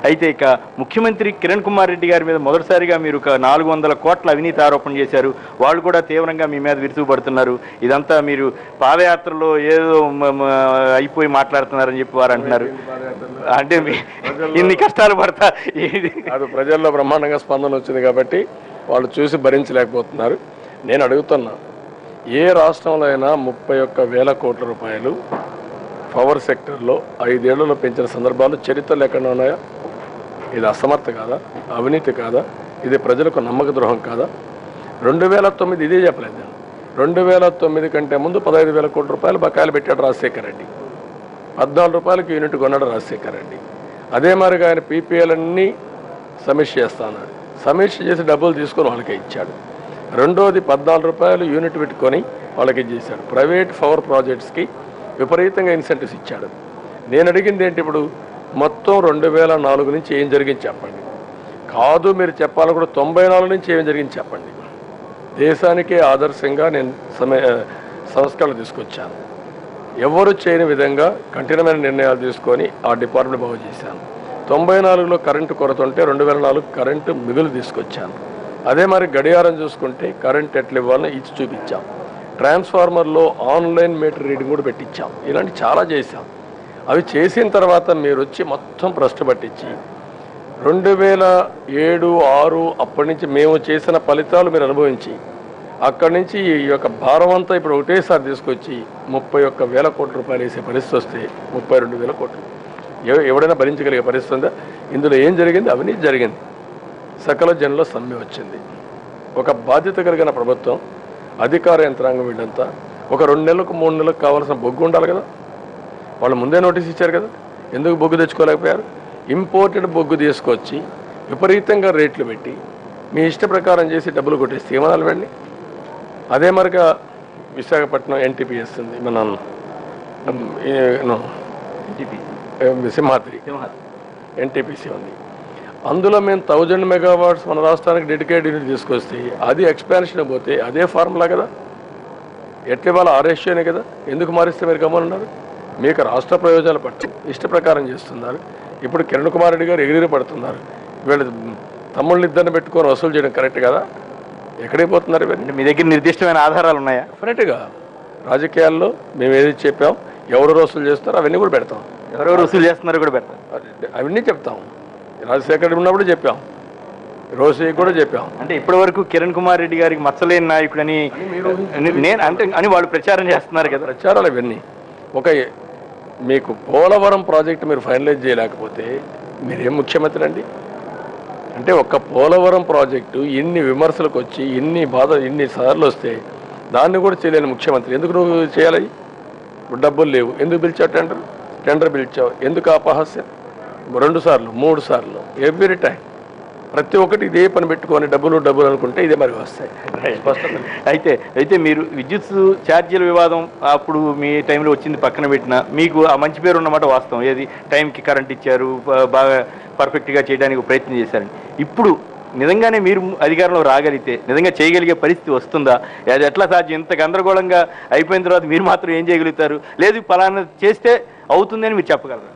అయితే ఇక ముఖ్యమంత్రి కిరణ్ కుమార్ రెడ్డి గారి మీద మొదటిసారిగా మీరు ఒక 400 కోట్ల అవినీతి ఆరోపణ చేశారు. వాళ్ళు కూడా తీవ్రంగా మీ మీద విరుచుకుపడుతున్నారు. ఇదంతా మీరు పాదయాత్రలో ఏదో అయిపోయి మాట్లాడుతున్నారని చెప్పి వారు అంటున్నారు. అంటే ఇన్ని కష్టాలు పడతా అది ప్రజల్లో బ్రహ్మాండంగా స్పందన వచ్చింది కాబట్టి వాళ్ళు చూసి భరించలేకపోతున్నారు. నేను అడుగుతున్నా, ఏ రాష్ట్రంలో అయినా 31,000 కోట్ల రూపాయలు పవర్ సెక్టర్లో 5 ఏళ్లలో పెంచిన సందర్భాలు చరిత్రలు ఎక్కడ ఉన్నాయా? ఇది అసమర్థ కాదా? అవినీతి కాదా? ఇది ప్రజలకు నమ్మక ద్రోహం కాదా? 2009 ఇదే చెప్పలేదు నేను. 2009 కంటే ముందు 15,000 కోట్ల రూపాయలు బకాయిలు పెట్టాడు రాజశేఖర రెడ్డి. 14 రూపాయలకు యూనిట్ కొన్నాడు రాజశేఖర రెడ్డి. అదే మాదిరిగా ఆయన పీపీఎల్ అన్నీ సమీక్ష చేస్తాడు. సమీక్ష చేసి డబ్బులు తీసుకొని వాళ్ళకే ఇచ్చాడు. రెండోది 14 రూపాయలు యూనిట్ పెట్టుకొని వాళ్ళకి ఇచ్చేసాడు. ప్రైవేట్ పవర్ ప్రాజెక్ట్స్కి విపరీతంగా ఇన్సెంటివ్స్ ఇచ్చాడు. నేను అడిగింది ఏంటి, ఇప్పుడు మొత్తం 2004 నుంచి ఏం జరిగింది చెప్పండి. కాదు మీరు చెప్పాలి కూడా 94 నుంచి ఏం జరిగింది చెప్పండి. దేశానికే ఆదర్శంగా నేను సంస్కరణ తీసుకొచ్చాను. ఎవరు చేయని విధంగా కఠినమైన నిర్ణయాలు తీసుకొని ఆ డిపార్ట్మెంట్ బాగు చేశాను. 94లో కరెంటు కొరత ఉంటే 2004 కరెంటు మిగులు తీసుకొచ్చాను. అదే మరి గడియారం చూసుకుంటే కరెంట్ ఎట్లా ఇవ్వాలని ఇచ్చి చూపించాం. ట్రాన్స్ఫార్మర్లో ఆన్లైన్ మీటర్ రీడింగ్ కూడా పెట్టించాం. ఇలాంటి చాలా చేశాం. అవి చేసిన తర్వాత మీరు వచ్చి మొత్తం భ్రష్టు పట్టించి 2007, 2006 అప్పటి నుంచి మేము చేసిన ఫలితాలు మీరు అనుభవించి అక్కడి నుంచి ఈ యొక్క భారం అంతా ఇప్పుడు ఒకటేసారి తీసుకొచ్చి 31,000 కోట్ల రూపాయలు వేసే పరిస్థితి వస్తే 32,000 కోట్లు ఎవడైనా భరించగలిగే పరిస్థితి ఉందా? ఇందులో ఏం జరిగింది? అవినీతి జరిగింది. సకల జనుల సమ్మె వచ్చింది. ఒక బాధ్యత కలిగిన ప్రభుత్వం, అధికార యంత్రాంగం వీళ్ళంతా ఒక 2 నెలలకు 3 నెలలకు కావాల్సిన బొగ్గు ఉండాలి కదా. వాళ్ళు ముందే నోటీస్ ఇచ్చారు కదా. ఎందుకు బొగ్గు తెచ్చుకోలేకపోయారు? ఇంపోర్టెడ్ బొగ్గు తీసుకొచ్చి విపరీతంగా రేట్లు పెట్టి మీ ఇష్ట ప్రకారం చేసి డబ్బులు కొట్టేస్తే ఏమనాలి వెళ్ళి. అదే మరిగా విశాఖపట్నం ఎన్టీపీఎస్ ఉంది, మన సింహాద్రి ఎన్టీపీసీ ఉంది. అందులో మేము 1000 మెగావాట్స్ మన రాష్ట్రానికి డెడికేటెడ్ యూనిట్ తీసుకొస్తే అది ఎక్స్పాన్షన్ పోతే అదే ఫార్ములా కదా. ఎట్లా వాళ్ళ ఆర్ఎస్యూనే కదా. ఎందుకు మారిస్తే మీరు గమనున్నారు? మీకు రాష్ట్ర ప్రయోజనాలు పట్టు ఇష్ట ప్రకారం చేస్తున్నారు. ఇప్పుడు కిరణ్ కుమార్ రెడ్డి గారు ఎగిరి పడుతున్నారు. వీళ్ళ తమ్ముళ్ళు ఇద్దరిని పెట్టుకొని వసూలు చేయడం కరెక్ట్ కదా. ఎక్కడికి పోతున్నారు ఇవన్నీ? మీ దగ్గర నిర్దిష్టమైన ఆధారాలు ఉన్నాయా? డెఫినెట్గా రాజకీయాల్లో మేము ఏది చెప్పాం, ఎవరు వసూలు చేస్తారో అవన్నీ కూడా పెడతాం. ఎవరెవరు వసూలు చేస్తున్నారో కూడా పెడతాం. అవన్నీ చెప్తాం. రాజశేఖర్ రెడ్డి ఉన్నప్పుడు చెప్పాం, రోజు కూడా చెప్పాం. అంటే ఇప్పటి వరకు కిరణ్ కుమార్ రెడ్డి గారికి మచ్చలేని నాయకుడని నేను అంటే అని వాళ్ళు ప్రచారం చేస్తున్నారు కదా. ప్రచారాలు ఇవన్నీ ఒక మీకు పోలవరం ప్రాజెక్టు మీరు ఫైనలైజ్ చేయలేకపోతే మీరేం ముఖ్యమంత్రి అండి? అంటే ఒక్క పోలవరం ప్రాజెక్టు ఇన్ని విమర్శలకు వచ్చి ఇన్ని సార్లు వస్తే దాన్ని కూడా చేయలేని ముఖ్యమంత్రి ఎందుకు నువ్వు చేయాలి? డబ్బులు లేవు ఎందుకు పిలిచావు? టెండర్ పిలిచావు ఎందుకు? అపహాస్యం. 2 సార్లు 3 సార్లు ఎవ్రీ టైం ప్రతి ఒక్కటి ఇదే పని పెట్టుకొని డబ్బులు అనుకుంటే ఇదే మరి వస్తాయి. అయితే మీరు విద్యుత్ ఛార్జీల వివాదం అప్పుడు మీ టైంలో వచ్చింది పక్కన పెట్టినా మీకు ఆ మంచి పేరు ఉన్నమాట వాస్తవం. ఏది టైంకి కరెంట్ ఇచ్చారు, బాగా పర్ఫెక్ట్గా చేయడానికి ప్రయత్నం చేశారని. ఇప్పుడు నిజంగానే మీరు అధికారంలో రాగలిగితే నిజంగా చేయగలిగే పరిస్థితి వస్తుందా? అది ఎట్లా సాధ్యం? ఇంత గందరగోళంగా అయిపోయిన తర్వాత మీరు మాత్రం ఏం చేయగలుగుతారు? లేదు ఫలానా చేస్తే అవుతుందని మీరు చెప్పగలరా?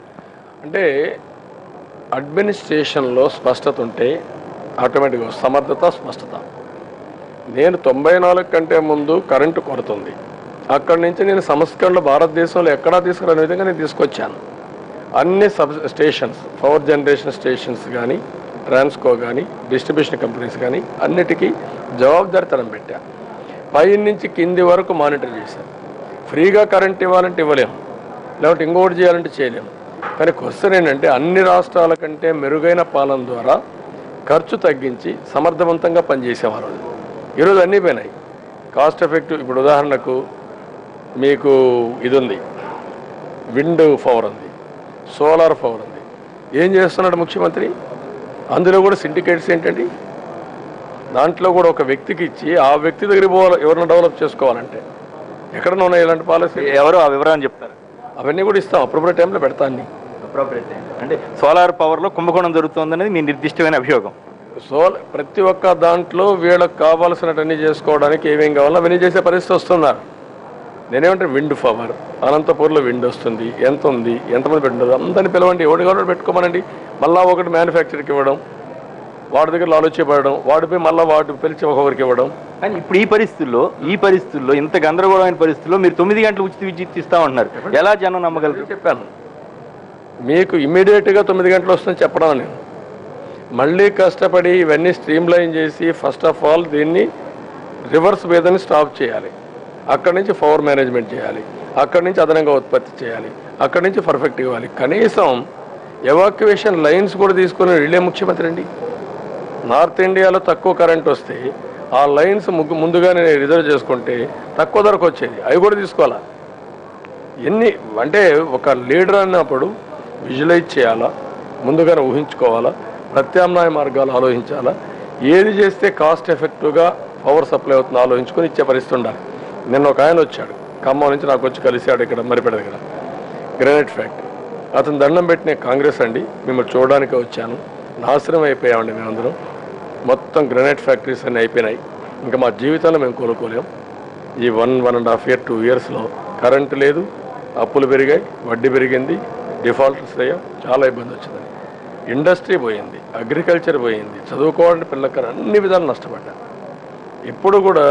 అంటే అడ్మినిస్ట్రేషన్లో స్పష్టత ఉంటే ఆటోమేటిక్గా సమర్థత, స్పష్టత. నేను 94 కంటే ముందు కరెంటు కొరత ఉంది. అక్కడి నుంచి నేను సంస్కరణలు భారతదేశంలో ఎక్కడా తీసుకురాని విధంగా నేను తీసుకొచ్చాను. అన్ని sub stations, power generation stations కానీ ట్రాన్స్కో కానీ డిస్ట్రిబ్యూషన్ కంపెనీస్ కానీ అన్నిటికీ జవాబుదారితనం పెట్టా. పై నుంచి కింది వరకు మానిటర్ చేశాను. ఫ్రీగా కరెంట్ ఇవ్వాలంటే ఇవ్వలేము, లేకపోతే ఇంకోటి చేయాలంటే చేయలేము. కానీ క్వశ్చన్ ఏంటంటే అన్ని రాష్ట్రాల కంటే మెరుగైన పాలన ద్వారా ఖర్చు తగ్గించి సమర్థవంతంగా పనిచేసేవారు. ఈరోజు అన్నీ పోయినాయి. Cost effective. ఇప్పుడు ఉదాహరణకు మీకు ఇది ఉంది, విండ్ పవర్ ఉంది, సోలార్ పవర్ ఉంది. ఏం చేస్తున్నాడు ముఖ్యమంత్రి? అందులో కూడా సిండికేట్స్ ఏంటండి, దాంట్లో కూడా ఒక వ్యక్తికి ఇచ్చి ఆ వ్యక్తి దగ్గరికి పోవాలి ఎవరైనా డెవలప్ చేసుకోవాలంటే. ఎక్కడన్నా ఉన్నాయి ఇలాంటి పాలసీ? ఎవరు ఆ వివరాన్ని చెప్తారు? అవన్నీ కూడా ఇస్తాం, అప్రోప్రియట్ టైంలో పెడతా అన్ని. అప్రోప్రియట్ అంటే సోలార్ పవర్లో కుంభకోణం జరుగుతుందనేది మీ నిర్దిష్టమైన అభియోగం. ప్రతి ఒక్క దాంట్లో వీళ్ళకి కావాల్సినవన్నీ చేసుకోవడానికి ఏమేం కావాలో అవన్నీ చేసే పరిస్థితి వస్తున్నారు. నేనేమంటే విండ్ పవర్, అనంతపూర్లో విండ్ వస్తుంది, ఎంత ఉంది, ఎంతమంది పెట్టిండదు అందరినీ పిలవండి, ఎవరి కావాలో పెట్టుకోమనండి. మళ్ళీ ఒకటి మ్యానుఫ్యాక్చర్కి ఇవ్వడం, వాడి దగ్గర ఆలోచించబడడం, వాడిపై మళ్ళీ వాటి పిలిచి ఒక్కొక్కరికి ఇవ్వడం. కానీ ఇప్పుడు ఈ పరిస్థితుల్లో ఇంత గందరగోళమైన పరిస్థితుల్లో మీరు 9 గంటలు ఉచిత విద్యుత్ ఇస్తామంటున్నారు. ఎలా జనం నమ్మగలరు? చెప్పాను మీకు, ఇమ్మీడియట్గా 9 గంటలు వస్తుందని చెప్పడం. నేను మళ్ళీ కష్టపడి ఇవన్నీ స్ట్రీమ్లైన్ చేసి ఫస్ట్ ఆఫ్ ఆల్ దీన్ని రివర్స్ వేదని స్టాప్ చేయాలి. అక్కడి నుంచి పవర్ మేనేజ్మెంట్ చేయాలి, అక్కడి నుంచి అదనంగా ఉత్పత్తి చేయాలి, అక్కడి నుంచి పర్ఫెక్ట్ ఇవ్వాలి. కనీసం ఎవాక్యువేషన్ లైన్స్ కూడా తీసుకుని వీళ్ళే ముఖ్యమంత్రి అండి. నార్త్ ఇండియాలో తక్కువ కరెంట్ వస్తే ఆ లైన్స్ ముందుగానే రిజర్వ్ చేసుకుంటే తక్కువ ధరకు వచ్చేది, అవి కూడా తీసుకోవాలా. ఎన్ని అంటే ఒక లీడర్ అన్నప్పుడు విజువలైజ్ చేయాలా, ముందుగానే ఊహించుకోవాలా, ప్రత్యామ్నాయ మార్గాలు ఆలోచించాలా, ఏది చేస్తే కాస్ట్ ఎఫెక్టివ్గా పవర్ సప్లై అవుతుందో ఆలోచించుకొని ఇచ్చే పరిస్థితి ఉండాలి. నిన్న ఒక ఆయన వచ్చాడు ఖమ్మం నుంచి, నాకు వచ్చి కలిశాడు ఇక్కడ మరిపేట దగ్గర గ్రానైట్ ఫ్యాక్టరీ. అతను దండం పెట్టిన కాంగ్రెస్ అండి, మిమ్మల్ని చూడడానికి వచ్చాను, నాశనం అయిపోయామండి మేమందరం, మొత్తం గ్రానైట్ ఫ్యాక్టరీస్ అన్నీ అయిపోయినాయి, ఇంకా మా జీవితంలో మేము కోలుకోలేం. ఈ 1.5 year 2 yearsలో కరెంటు లేదు, అప్పులు పెరిగాయి, వడ్డీ పెరిగింది, డిఫాల్టర్స్ అయ్యాం, చాలా ఇబ్బంది వచ్చింది. ఇండస్ట్రీ పోయింది, అగ్రికల్చర్ పోయింది, చదువుకోవాలంటే పిల్లలకి అన్ని విధాలు నష్టపడ్డా. ఇప్పుడు కూడా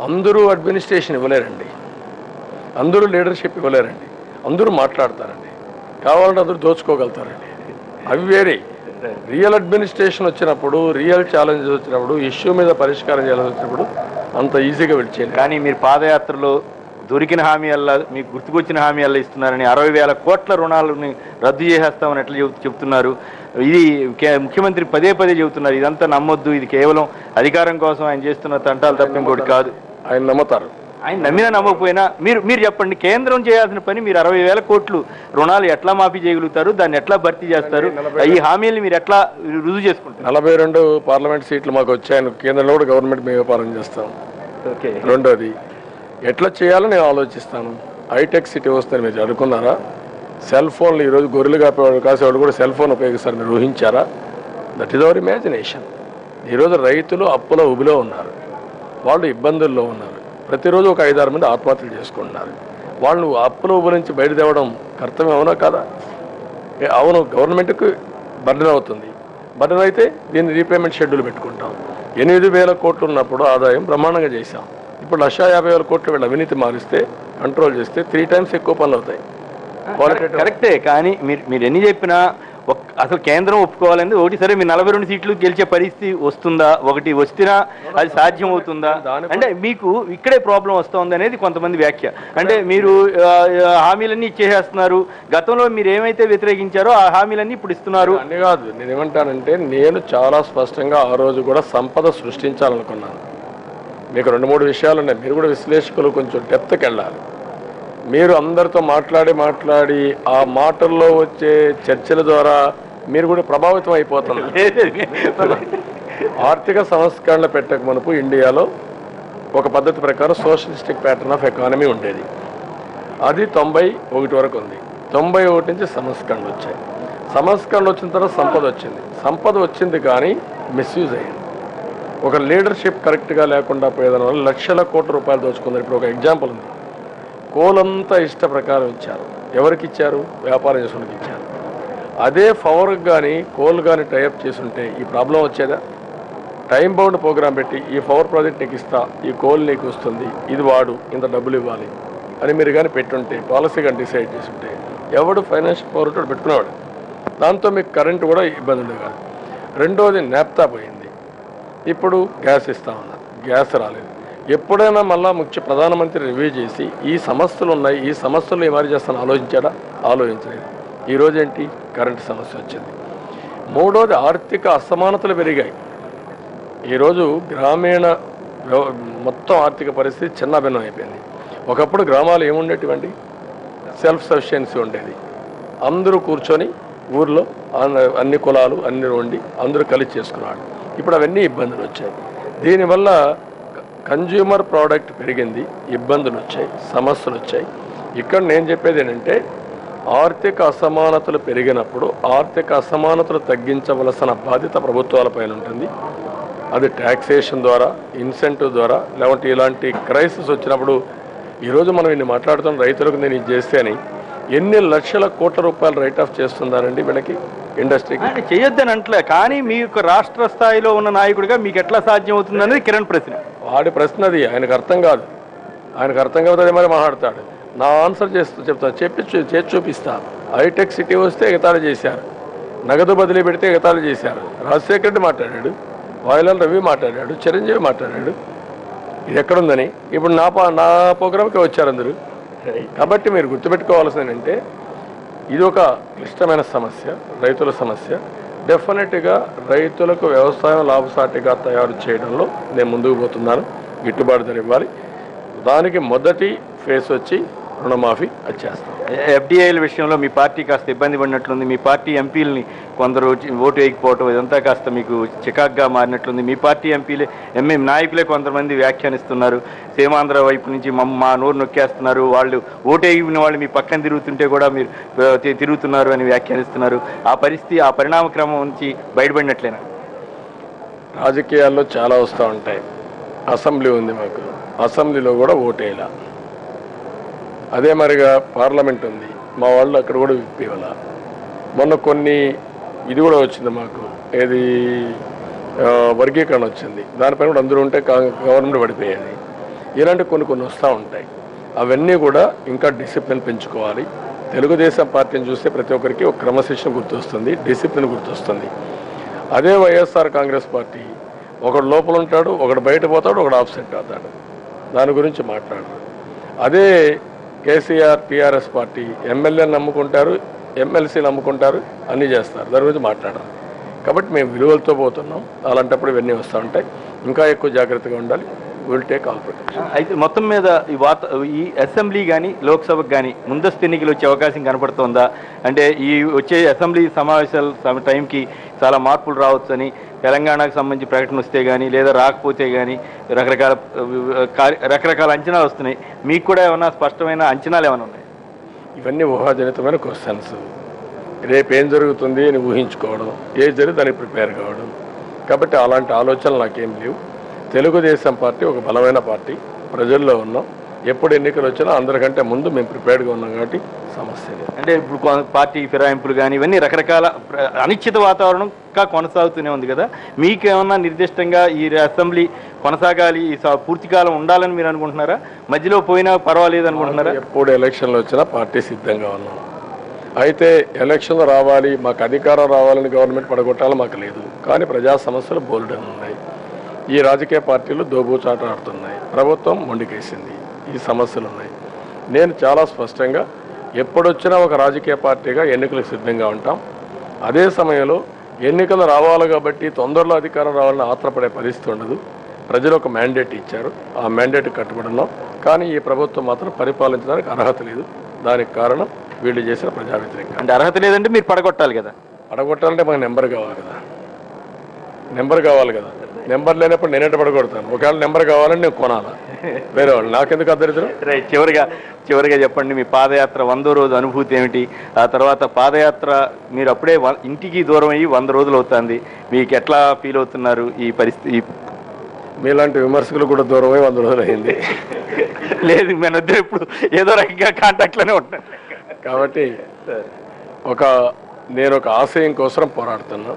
అందరూ అడ్మినిస్ట్రేషన్ ఇవ్వలేరండి, అందరూ లీడర్షిప్ ఇవ్వలేరండి, అందరూ మాట్లాడతారండి, కావాలంటే అందరూ దోచుకోగలుగుతారండి. అవి వేరే. రియల్ అడ్మినిస్ట్రేషన్ వచ్చినప్పుడు, రియల్ ఛాలెంజెస్ వచ్చినప్పుడు, ఇష్యూ మీద పరిష్కారం చేయాల్సి వచ్చినప్పుడు అంత ఈజీగా విడిచేయండి. కానీ మీరు పాదయాత్రలో దొరికిన హామీ అల్లా, మీకు గుర్తుకొచ్చిన హామీ అల్లా ఇస్తున్నారని 60,000 కోట్ల రుణాలని రద్దు చేసేస్తామని ఎట్లా చెప్తున్నారు? ఇది ముఖ్యమంత్రి పదే చెబుతున్నారు. ఇదంతా నమ్మొద్దు, ఇది కేవలం అధికారం కోసం ఆయన చేస్తున్న తంటాలు తప్ప ఇంకోటి కాదు. ఆయన నమ్ముతారు. ఆయన నమ్మినా నమ్మకపోయినా మీరు చెప్పండి, కేంద్రం చేయాల్సిన పని మీరు 60,000 కోట్లు రుణాలు ఎట్లా మాఫీ చేయగలుగుతారు? దాన్ని ఎట్లా భర్తీ చేస్తారు? ఈ హామీలు మీరు ఎట్లా రుజువు చేసుకుంటారు? 42 పార్లమెంట్ సీట్లు మాకు వచ్చాయని కేంద్రంలో కూడా గవర్నమెంట్ మేము వ్యాపారం చేస్తాం. ఓకే. రెండోది ఎట్లా చేయాలో నేను ఆలోచిస్తాను. హైటెక్ సిటీ వస్తుందని మీరు అనుకున్నారా? సెల్ ఫోన్లు ఈరోజు గొర్రెలు కాసేవాళ్ళు కూడా సెల్ ఫోన్ ఉపయోగిస్తారు, మీరు ఊహించారా? That is our imagination. ఈరోజు రైతులు అప్పుల ఉబిలో ఉన్నారు, వాళ్ళు ఇబ్బందుల్లో ఉన్నారు. ప్రతిరోజు ఒక 5-6 మంది ఆత్మహత్యలు చేసుకుంటున్నారు. వాళ్ళు అప్పుల ఉబి నుంచి బయట తేవడం కర్తవ్యం అవునా కాదా? అవును, గవర్నమెంట్కి బర్డెన్ అవుతుంది. బర్డెన్ అయితే దీన్ని రీపేమెంట్ షెడ్యూల్ పెట్టుకుంటాం. 8,000 కోట్లు ఉన్నప్పుడు ఆదాయం బ్రహ్మాండంగా చేశాం. ఇప్పుడు 150,000 కోట్లు వీళ్ళ అవినీతి మారిస్తే, కంట్రోల్ చేస్తే 3 times ఎక్కువ పనులు అవుతాయి. కరెక్టే. కానీ మీరు ఎన్ని చెప్పినా అసలు కేంద్రం ఒప్పుకోవాలని ఒకటి, సరే మీరు 42 సీట్లు గెలిచే పరిస్థితి వస్తుందా? ఒకటి వస్తున్నా అది సాధ్యం అవుతుందా? అంటే మీకు ఇక్కడే ప్రాబ్లం వస్తుంది అనేది కొంతమంది వ్యాఖ్య. అంటే మీరు హామీలన్నీ ఇచ్చేసేస్తున్నారు, గతంలో మీరు ఏమైతే వ్యతిరేకించారో ఆ హామీలన్నీ ఇప్పుడు ఇస్తున్నారు అన్నీ కాదు. నేను ఏమంటానంటే, నేను చాలా స్పష్టంగా ఆ రోజు కూడా సంపద సృష్టించాలనుకున్నాను. మీకు 2-3 విషయాలు ఉన్నాయి, మీరు కూడా విశ్లేషకులు కొంచెం డెప్త్కి వెళ్ళాలి. మీరు అందరితో మాట్లాడి ఆ మాటల్లో వచ్చే చర్చల ద్వారా మీరు కూడా ప్రభావితం అయిపోతున్నారు. ఆర్థిక సంస్కరణలు పెట్టక మునుపు ఇండియాలో ఒక పద్ధతి ప్రకారం సోషలిస్టిక్ ప్యాటర్న్ ఆఫ్ ఎకానమీ ఉండేది. అది 91 వరకు ఉంది. 91 నుంచి సంస్కరణలు వచ్చాయి. సంస్కరణలు వచ్చిన తర్వాత సంపద వచ్చింది. సంపద వచ్చింది కానీ మిస్యూజ్ అయ్యింది. ఒక లీడర్షిప్ కరెక్ట్గా లేకుండా పోయేదాని వల్ల లక్షల కోట్ల రూపాయలు దోచుకుంది. ఇప్పుడు ఒక ఎగ్జాంపుల్ ఉంది. కోలంతా ఇష్ట ప్రకారం ఇచ్చారు. ఎవరికి ఇచ్చారు? వ్యాపారం చేసుకునికి ఇచ్చారు. అదే పవర్కి కానీ కోల్ కానీ టైఅప్ చేసుంటే ఈ ప్రాబ్లం వచ్చేదా? టైం బౌండ్ ప్రోగ్రామ్ పెట్టి ఈ పవర్ ప్రాజెక్ట్ నీకు ఇస్తా, ఈ కోల్ నీకు వస్తుంది, ఇది వాడు, ఇంత డబ్బులు ఇవ్వాలి అని మీరు కానీ పెట్టుంటే, పాలసీ కానీ డిసైడ్ చేసుంటే ఎవడు ఫైనాన్షియల్ పవర్ పెట్టుకునేవాడు. దాంతో మీకు కరెంటు కూడా ఇబ్బంది ఉండేది కాదు. రెండోది నాప్తా పోయింది, ఇప్పుడు గ్యాస్ ఇస్తా ఉన్నారు, గ్యాస్ రాలేదు. ఎప్పుడైనా మళ్ళా ప్రధానమంత్రి రివ్యూ చేసి ఈ సమస్యలు ఉన్నాయి, ఈ సమస్యలు ఏమారి చేస్తాను ఆలోచించాడా? ఆలోచించలేదు. ఈరోజు ఏంటి? కరెంటు సమస్య వచ్చింది. మూడోది ఆర్థిక అసమానతలు పెరిగాయి. ఈరోజు గ్రామీణ మొత్తం ఆర్థిక పరిస్థితి చిన్నభిన్నం అయిపోయింది. ఒకప్పుడు గ్రామాలు ఏముండేటివండి? సెల్ఫ్ సఫిషియన్సీ ఉండేది. అందరూ కూర్చొని ఊర్లో అన్ని కులాలు అన్ని వండి అందరూ కలిసి చేసుకున్నాడు. ఇప్పుడు అవన్నీ ఇబ్బందులు వచ్చాయి. దీనివల్ల కన్జ్యూమర్ ప్రోడక్ట్ పెరిగింది, ఇబ్బందులు వచ్చాయి, సమస్యలు వచ్చాయి. ఇక్కడ నేను చెప్పేది ఏంటంటే ఆర్థిక అసమానతలు పెరిగినప్పుడు ఆర్థిక అసమానతలు తగ్గించవలసిన బాధ్యత ప్రభుత్వాలపైన ఉంటుంది. అది ట్యాక్సేషన్ ద్వారా, ఇన్సెంటివ్ ద్వారా, లేకుంటే ఇలాంటి క్రైసిస్ వచ్చినప్పుడు ఈరోజు మనం ఇన్ని మాట్లాడుతున్న రైతులకు నేను ఇది చేస్తే అని ఎన్ని లక్షల కోట్ల రూపాయలు రైట్ ఆఫ్ చేస్తున్నారండి వీళ్ళకి, ఇండస్ట్రీకి. చేయొద్దని అంటలే, కానీ మీకు రాష్ట్ర స్థాయిలో ఉన్న నాయకుడిగా మీకు ఎట్లా సాధ్యం అవుతుంది అనేది కిరణ్ ప్రశ్న. వాడి ప్రశ్న అది, ఆయనకు అర్థం కాదు. ఆయనకు అర్థం కాదు మరి మాట్లాడతాడు. నా ఆన్సర్ చెప్తాను, చేసి చూపిస్తా. హైటెక్ సిటీ వస్తే ఎగతాళి చేశారు, నగదు బదిలీ పెడితే ఎగతాళి చేశారు. రాజశేఖర రెడ్డి మాట్లాడాడు, వాయులాల్ రవి మాట్లాడాడు, చిరంజీవి మాట్లాడాడు. ఇది ఎక్కడుందని ఇప్పుడు నా ప్రోగ్రామ్కి వచ్చారు అందరూ. కాబట్టి మీరు గుర్తుపెట్టుకోవాల్సింది ఏంటంటే ఇది ఒక క్లిష్టమైన సమస్య, రైతుల సమస్య. డెఫినెట్గా రైతులకు వ్యవసాయం లాభసాటిగా తయారు చేయడంలో నేను ముందుకు పోతున్నాను. గిట్టుబాటు ధర ఇవ్వాలి. దానికి మొదటి ఫేస్ వచ్చి రుణమాఫీ వచ్చేస్తాం. ఎఫ్డిఐల విషయంలో మీ పార్టీ కాస్త ఇబ్బంది పడినట్లుంది. మీ పార్టీ ఎంపీలని కొందరు ఓటు వేయకపోవటం ఇదంతా కాస్త మీకు చికాగ్గా మారినట్లుంది. మీ పార్టీ నాయకులే కొంతమంది వ్యాఖ్యానిస్తున్నారు. సీమాంధ్ర వైపు నుంచి మా నోరు నొక్కేస్తున్నారు, వాళ్ళు ఓటు వేయిన వాళ్ళు మీ పక్కన తిరుగుతుంటే కూడా మీరు తిరుగుతున్నారు అని వ్యాఖ్యానిస్తున్నారు. ఆ పరిస్థితి, ఆ పరిణామ క్రమం నుంచి బయటపడినట్లేనా? రాజకీయాల్లో చాలా వస్తూ ఉంటాయి. అసెంబ్లీ ఉంది మాకు, అసెంబ్లీలో కూడా ఓటేయాల. అదే మరిగా పార్లమెంట్ ఉంది, మా వాళ్ళు అక్కడ కూడా విప్పివాళ్ళ. మొన్న కొన్ని ఇది కూడా వచ్చింది మాకు, ఏది వర్గీకరణ వచ్చింది, దానిపైన కూడా అందరూ ఉంటే గవర్నమెంట్ పడిపోయేది. ఇలాంటి కొన్ని వస్తూ ఉంటాయి. అవన్నీ కూడా ఇంకా డిసిప్లిన్ పెంచుకోవాలి. తెలుగుదేశం పార్టీని చూస్తే ప్రతి ఒక్కరికి ఒక క్రమశిక్షణ గుర్తొస్తుంది, డిసిప్లిన్ గుర్తొస్తుంది. అదే వైఎస్ఆర్ కాంగ్రెస్ పార్టీ ఒకడు లోపల ఉంటాడు, ఒకడు బయట పోతాడు, ఒకడు ఆబ్సెంట్ అవుతాడు, దాని గురించి మాట్లాడరు. అదే కేసీఆర్ టీఆర్ఎస్ పార్టీ ఎమ్మెల్యేని నమ్ముకుంటారు, ఎమ్మెల్సీని నమ్ముకుంటారు, అన్నీ చేస్తారు, దాని గురించి మాట్లాడరు. కాబట్టి మేము విలువలతో పోతున్నాం. అలాంటప్పుడు ఇవన్నీ వస్తూ ఉంటాయి. ఇంకా ఎక్కువ జాగ్రత్తగా ఉండాలి. Will take all protection. అయితే మొత్తం మీద ఈ అసెంబ్లీ కానీ లోక్సభకు కానీ ముందస్తు ఎన్నికలు వచ్చే అవకాశం కనపడుతోందా? అంటే ఈ వచ్చే అసెంబ్లీ సమావేశాల టైంకి చాలా మార్పులు రావచ్చని, తెలంగాణకు సంబంధించి ప్రకటన వస్తే కానీ లేదా రాకపోతే కానీ రకరకాల అంచనాలు వస్తున్నాయి. మీకు కూడా ఏమన్నా స్పష్టమైన అంచనాలు ఏమైనా ఉన్నాయి? ఇవన్నీ ఊహాజనితమైన క్వశ్చన్స్. రేపు ఏం జరుగుతుంది అని ఊహించుకోవడం, ఏది జరిగి దానికి ప్రిపేర్ కావడం. కాబట్టి అలాంటి ఆలోచనలు నాకేం లేవు. తెలుగుదేశం పార్టీ ఒక బలమైన పార్టీ, ప్రజల్లో ఉన్నాం. ఎప్పుడు ఎన్నికలు వచ్చినా అందరికంటే ముందు మేము ప్రిపేర్డ్గా ఉన్నాం. కాబట్టి సమస్య అంటే ఇప్పుడు పార్టీ ఫిరాయింపులు కానీ ఇవన్నీ రకరకాల అనిశ్చిత వాతావరణంగా కొనసాగుతూనే ఉంది కదా. మీకేమన్నా నిర్దిష్టంగా ఈ అసెంబ్లీ కొనసాగాలి, ఈ పూర్తికాలం ఉండాలని మీరు అనుకుంటున్నారా? మధ్యలో పోయినా పర్వాలేదు అనుకుంటున్నారా? ఎప్పుడు ఎలక్షన్లు వచ్చినా పార్టీ సిద్ధంగా ఉన్నాం. అయితే ఎలక్షన్లు రావాలి, మాకు అధికారం రావాలని గవర్నమెంట్ పడగొట్టాలి మాకు లేదు. కానీ ప్రజా సమస్యలు బోల్డన్ ఉన్నాయి. ఈ రాజకీయ పార్టీలు దోబూచాట ఆడుతున్నాయి, ప్రభుత్వం మొండికేసింది, ఈ సమస్యలు ఉన్నాయి. నేను చాలా స్పష్టంగా ఎప్పుడొచ్చినా ఒక రాజకీయ పార్టీగా ఎన్నికలకు సిద్ధంగా ఉంటాం. అదే సమయంలో ఎన్నికలు రావాలి కాబట్టి తొందరలో అధికారం రావాలని ఆత్రపడే పరిస్థితి ఉండదు. ప్రజలు ఒక మ్యాండేట్ ఇచ్చారు, ఆ మ్యాండేట్ కట్టుబడి ఉన్నాం. కానీ ఈ ప్రభుత్వం మాత్రం పరిపాలించడానికి అర్హత లేదు. దానికి కారణం వీళ్ళు చేసిన ప్రజా వ్యతిరేకం. అంటే అర్హత లేదంటే మీరు పడగొట్టాలి కదా. పడగొట్టాలంటే మాకు నెంబర్ కావాలి కదా, నెంబర్ కావాలి కదా. నెంబర్ లేనప్పుడు నేనేట పడగొడతాను. ఒకవేళ నెంబర్ కావాలని నేను కొనాలా, వేరే వాళ్ళు నాకెందుకు అద్దరిద్దరు. చివరిగా చెప్పండి, మీ పాదయాత్ర 100వ రోజు అనుభూతి ఏమిటి? ఆ తర్వాత పాదయాత్ర మీరు అప్పుడే ఇంటికి దూరం అయ్యి 100 రోజులు అవుతుంది, మీకు ఎట్లా ఫీల్ అవుతున్నారు ఈ పరిస్థితి? మీలాంటి విమర్శకులు కూడా దూరం అయ్యి 100 రోజులు అయింది. లేదు, మన వద్ద ఇప్పుడు ఏదో రకంగా కాంటాక్ట్లోనే ఉంటాను. కాబట్టి నేను ఒక ఆశయం కోసం పోరాడుతున్నా,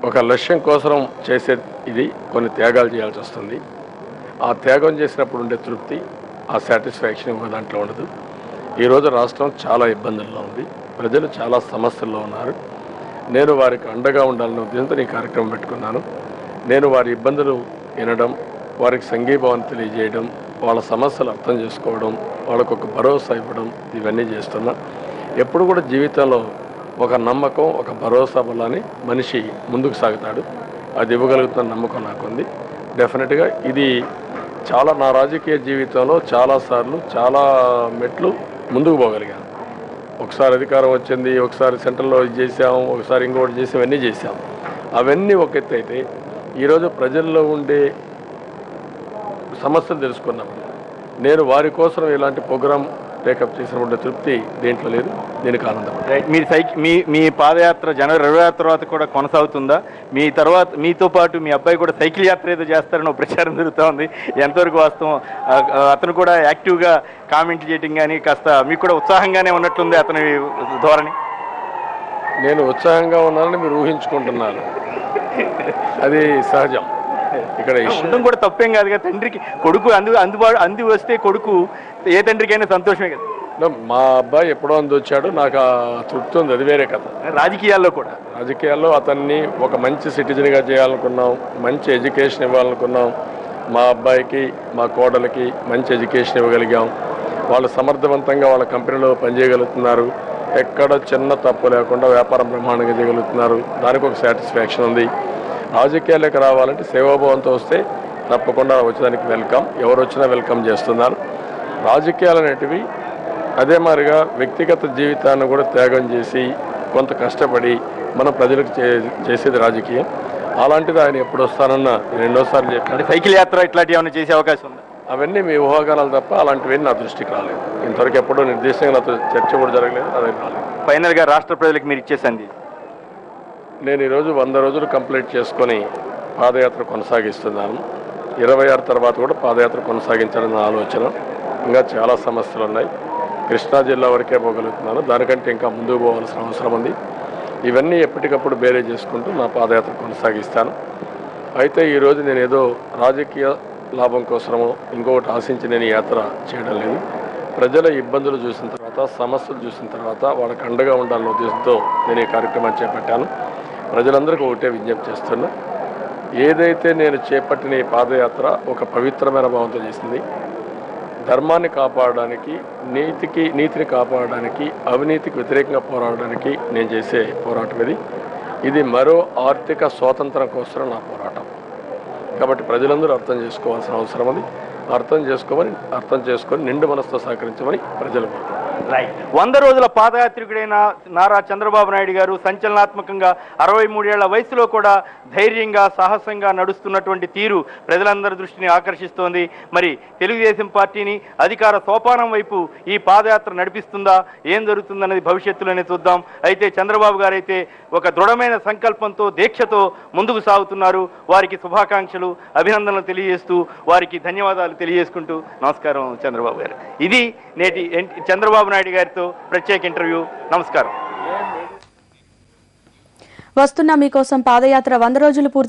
ఒక లక్ష్యం కోసం చేసే ఇది కొన్ని త్యాగాలు చేయాల్సి వస్తుంది. ఆ త్యాగం చేసినప్పుడు ఉండే తృప్తి, ఆ సాటిస్ఫాక్షన్ ఇంకో దాంట్లో ఉండదు. ఈరోజు రాష్ట్రం చాలా ఇబ్బందుల్లో ఉంది, ప్రజలు చాలా సమస్యల్లో ఉన్నారు. నేను వారికి అండగా ఉండాలనే ఉద్దేశంతో ఈ కార్యక్రమం పెట్టుకున్నాను. నేను వారి ఇబ్బందులు వినడం, వారికి సంఘీభావం తెలియజేయడం, వాళ్ళ సమస్యలు అర్థం చేసుకోవడం, వాళ్ళకు ఒక భరోసా ఇవ్వడం, ఇవన్నీ చేస్తున్నా. ఎప్పుడు కూడా జీవితంలో ఒక నమ్మకం, ఒక భరోసా వల్లనే మనిషి ముందుకు సాగుతాడు. అది ఇవ్వగలుగుతున్న నమ్మకం నాకుంది. డెఫినెట్గా ఇది చాలా నా రాజకీయ జీవితంలో చాలాసార్లు చాలా మెట్లు ముందుకు పోగలిగాను. ఒకసారి అధికారం వచ్చింది, ఒకసారి సెంట్రల్లో ఇది చేసాము, ఒకసారి ఇంకోటి చేసి ఇవన్నీ చేసాము. అవన్నీ ఒక ఎత్తు అయితే ఈరోజు ప్రజల్లో ఉండే సమస్యలు తెలుసుకున్నప్పుడు నేను వారి కోసం ఇలాంటి ప్రోగ్రాం టేకప్ చేసినటువంటి తృప్తి దేంట్లో లేదు. దీనికి ఆనందం. మీరు మీ పాదయాత్ర జనవరి 26 తర్వాత కూడా కొనసాగుతుందా? మీతో పాటు మీ అబ్బాయి కూడా సైకిల్ యాత్ర ఏదో చేస్తారని ఒక ప్రచారం జరుగుతూ ఉంది. ఎంతవరకు వాస్తవం? అతను కూడా యాక్టివ్గా కామెంట్ చేయటం కానీ కాస్త మీకు కూడా ఉత్సాహంగానే ఉన్నట్లుంది అతని ధోరణి. నేను ఉత్సాహంగా ఉన్నానని మీరు ఊహించుకుంటున్నారు. అది సహజం. ఇక్కడ ఉండడం కూడా తప్పేం కాదు కదా. తండ్రికి కొడుకు అంది వస్తే కొడుకు ఏ తండ్రికైనా సంతోషమే కదా. మా అబ్బాయి ఎప్పుడో వచ్చాడు, నాకు ఆ తృప్తి ఉంది. అది వేరే కథ. రాజకీయాల్లో అతన్ని ఒక మంచి సిటిజన్గా చేయాలనుకున్నాం, మంచి ఎడ్యుకేషన్ ఇవ్వాలనుకున్నాం. మా అబ్బాయికి మా కోడలికి మంచి ఎడ్యుకేషన్ ఇవ్వగలిగాం. వాళ్ళు సమర్థవంతంగా వాళ్ళ కంపెనీలో పనిచేయగలుగుతున్నారు. ఎక్కడ చిన్న తప్పు లేకుండా వ్యాపారం బ్రహ్మాండంగా చేయగలుగుతున్నారు. దానికి ఒక సాటిస్ఫాక్షన్ ఉంది. రాజకీయాలకు రావాలంటే సేవాభావంతో వస్తే తప్పకుండా వచ్చేదానికి వెల్కమ్. ఎవరు వచ్చినా వెల్కమ్ చేస్తున్నారు. రాజకీయాలు అనేటివి అదే మాదిరిగా వ్యక్తిగత జీవితాన్ని కూడా త్యాగం చేసి కొంత కష్టపడి మనం ప్రజలకు చేసేది రాజకీయం. అలాంటిది ఆయన ఎప్పుడు వస్తానన్నా నేను ఎన్నోసార్లు చెప్పాను. సైకిల్ యాత్ర ఇట్లాంటివి ఏమైనా చేసే అవకాశం ఉంది? అవన్నీ మీ ఊహాగానాలు తప్ప అలాంటివి నా దృష్టికి రాలేదు. ఇంతవరకు ఎప్పుడూ నిర్దేశంగా నాతో చర్చ కూడా జరగలేదు. అదే రాలేదు. ఫైనల్గా రాష్ట్ర ప్రజలకు మీరు ఇచ్చేసింది, నేను ఈరోజు 100 రోజులు కంప్లీట్ చేసుకొని పాదయాత్ర కొనసాగిస్తున్నాను. 26 తర్వాత కూడా పాదయాత్ర కొనసాగించాలన్న ఆలోచన. ఇంకా చాలా సమస్యలు ఉన్నాయి. కృష్ణా జిల్లా వరకే పోగలుగుతున్నాను. దానికంటే ఇంకా ముందుకు పోవాల్సిన అవసరం ఉంది. ఇవన్నీ ఎప్పటికప్పుడు బేరే చేసుకుంటూ నా పాదయాత్ర కొనసాగిస్తాను. అయితే ఈరోజు నేను ఏదో రాజకీయ లాభం కోసమో ఇంకొకటి ఆశించి నేను యాత్ర చేయడం లేదు. ప్రజల ఇబ్బందులు చూసిన తర్వాత, సమస్యలు చూసిన తర్వాత వాళ్ళకి అండగా ఉండాలన్న ఉద్దేశంతో నేను ఈ కార్యక్రమాన్ని చేపట్టాను. ప్రజలందరికీ ఒకటే విజ్ఞప్తి చేస్తున్నా, ఏదైతే నేను చేపట్టిన ఈ పాదయాత్ర ఒక పవిత్రమైన భావంతో చేసింది. ధర్మాన్ని కాపాడడానికి, నీతిని కాపాడడానికి, అవినీతికి వ్యతిరేకంగా పోరాడడానికి నేను చేసే పోరాటం ఇది మరో ఆర్థిక స్వాతంత్రం కోసం నా పోరాటం. కాబట్టి ప్రజలందరూ అర్థం చేసుకోవాల్సిన అవసరం ఉంది. అర్థం చేసుకొని నిండు మనసుతో సహకరించమని ప్రజలు 100 రోజుల పాదయాత్రికుడైన నారా చంద్రబాబు నాయుడు గారు సంచలనాత్మకంగా 63 ఏళ్ల వయసులో కూడా ధైర్యంగా, సాహసంగా నడుస్తున్నటువంటి తీరు ప్రజలందరి దృష్టిని ఆకర్షిస్తోంది. మరి తెలుగుదేశం పార్టీని అధికార సోపానం వైపు ఈ పాదయాత్ర నడిపిస్తుందా, ఏం జరుగుతుందన్నది భవిష్యత్తులోనే చూద్దాం. అయితే చంద్రబాబు గారు అయితే ఒక దృఢమైన సంకల్పంతో, దీక్షతో ముందుకు సాగుతున్నారు. వారికి శుభాకాంక్షలు, అభినందనలు తెలియజేస్తూ, వారికి ధన్యవాదాలు తెలియజేసుకుంటూ నమస్కారం చంద్రబాబు గారు. ఇది నేటి చంద్రబాబు నాయుడు గారితో ప్రత్యేక ఇంటర్వ్యూ. నమస్కారం. వస్తున్న మీకోసం పాదయాత్ర 100 రోజులు పూర్తి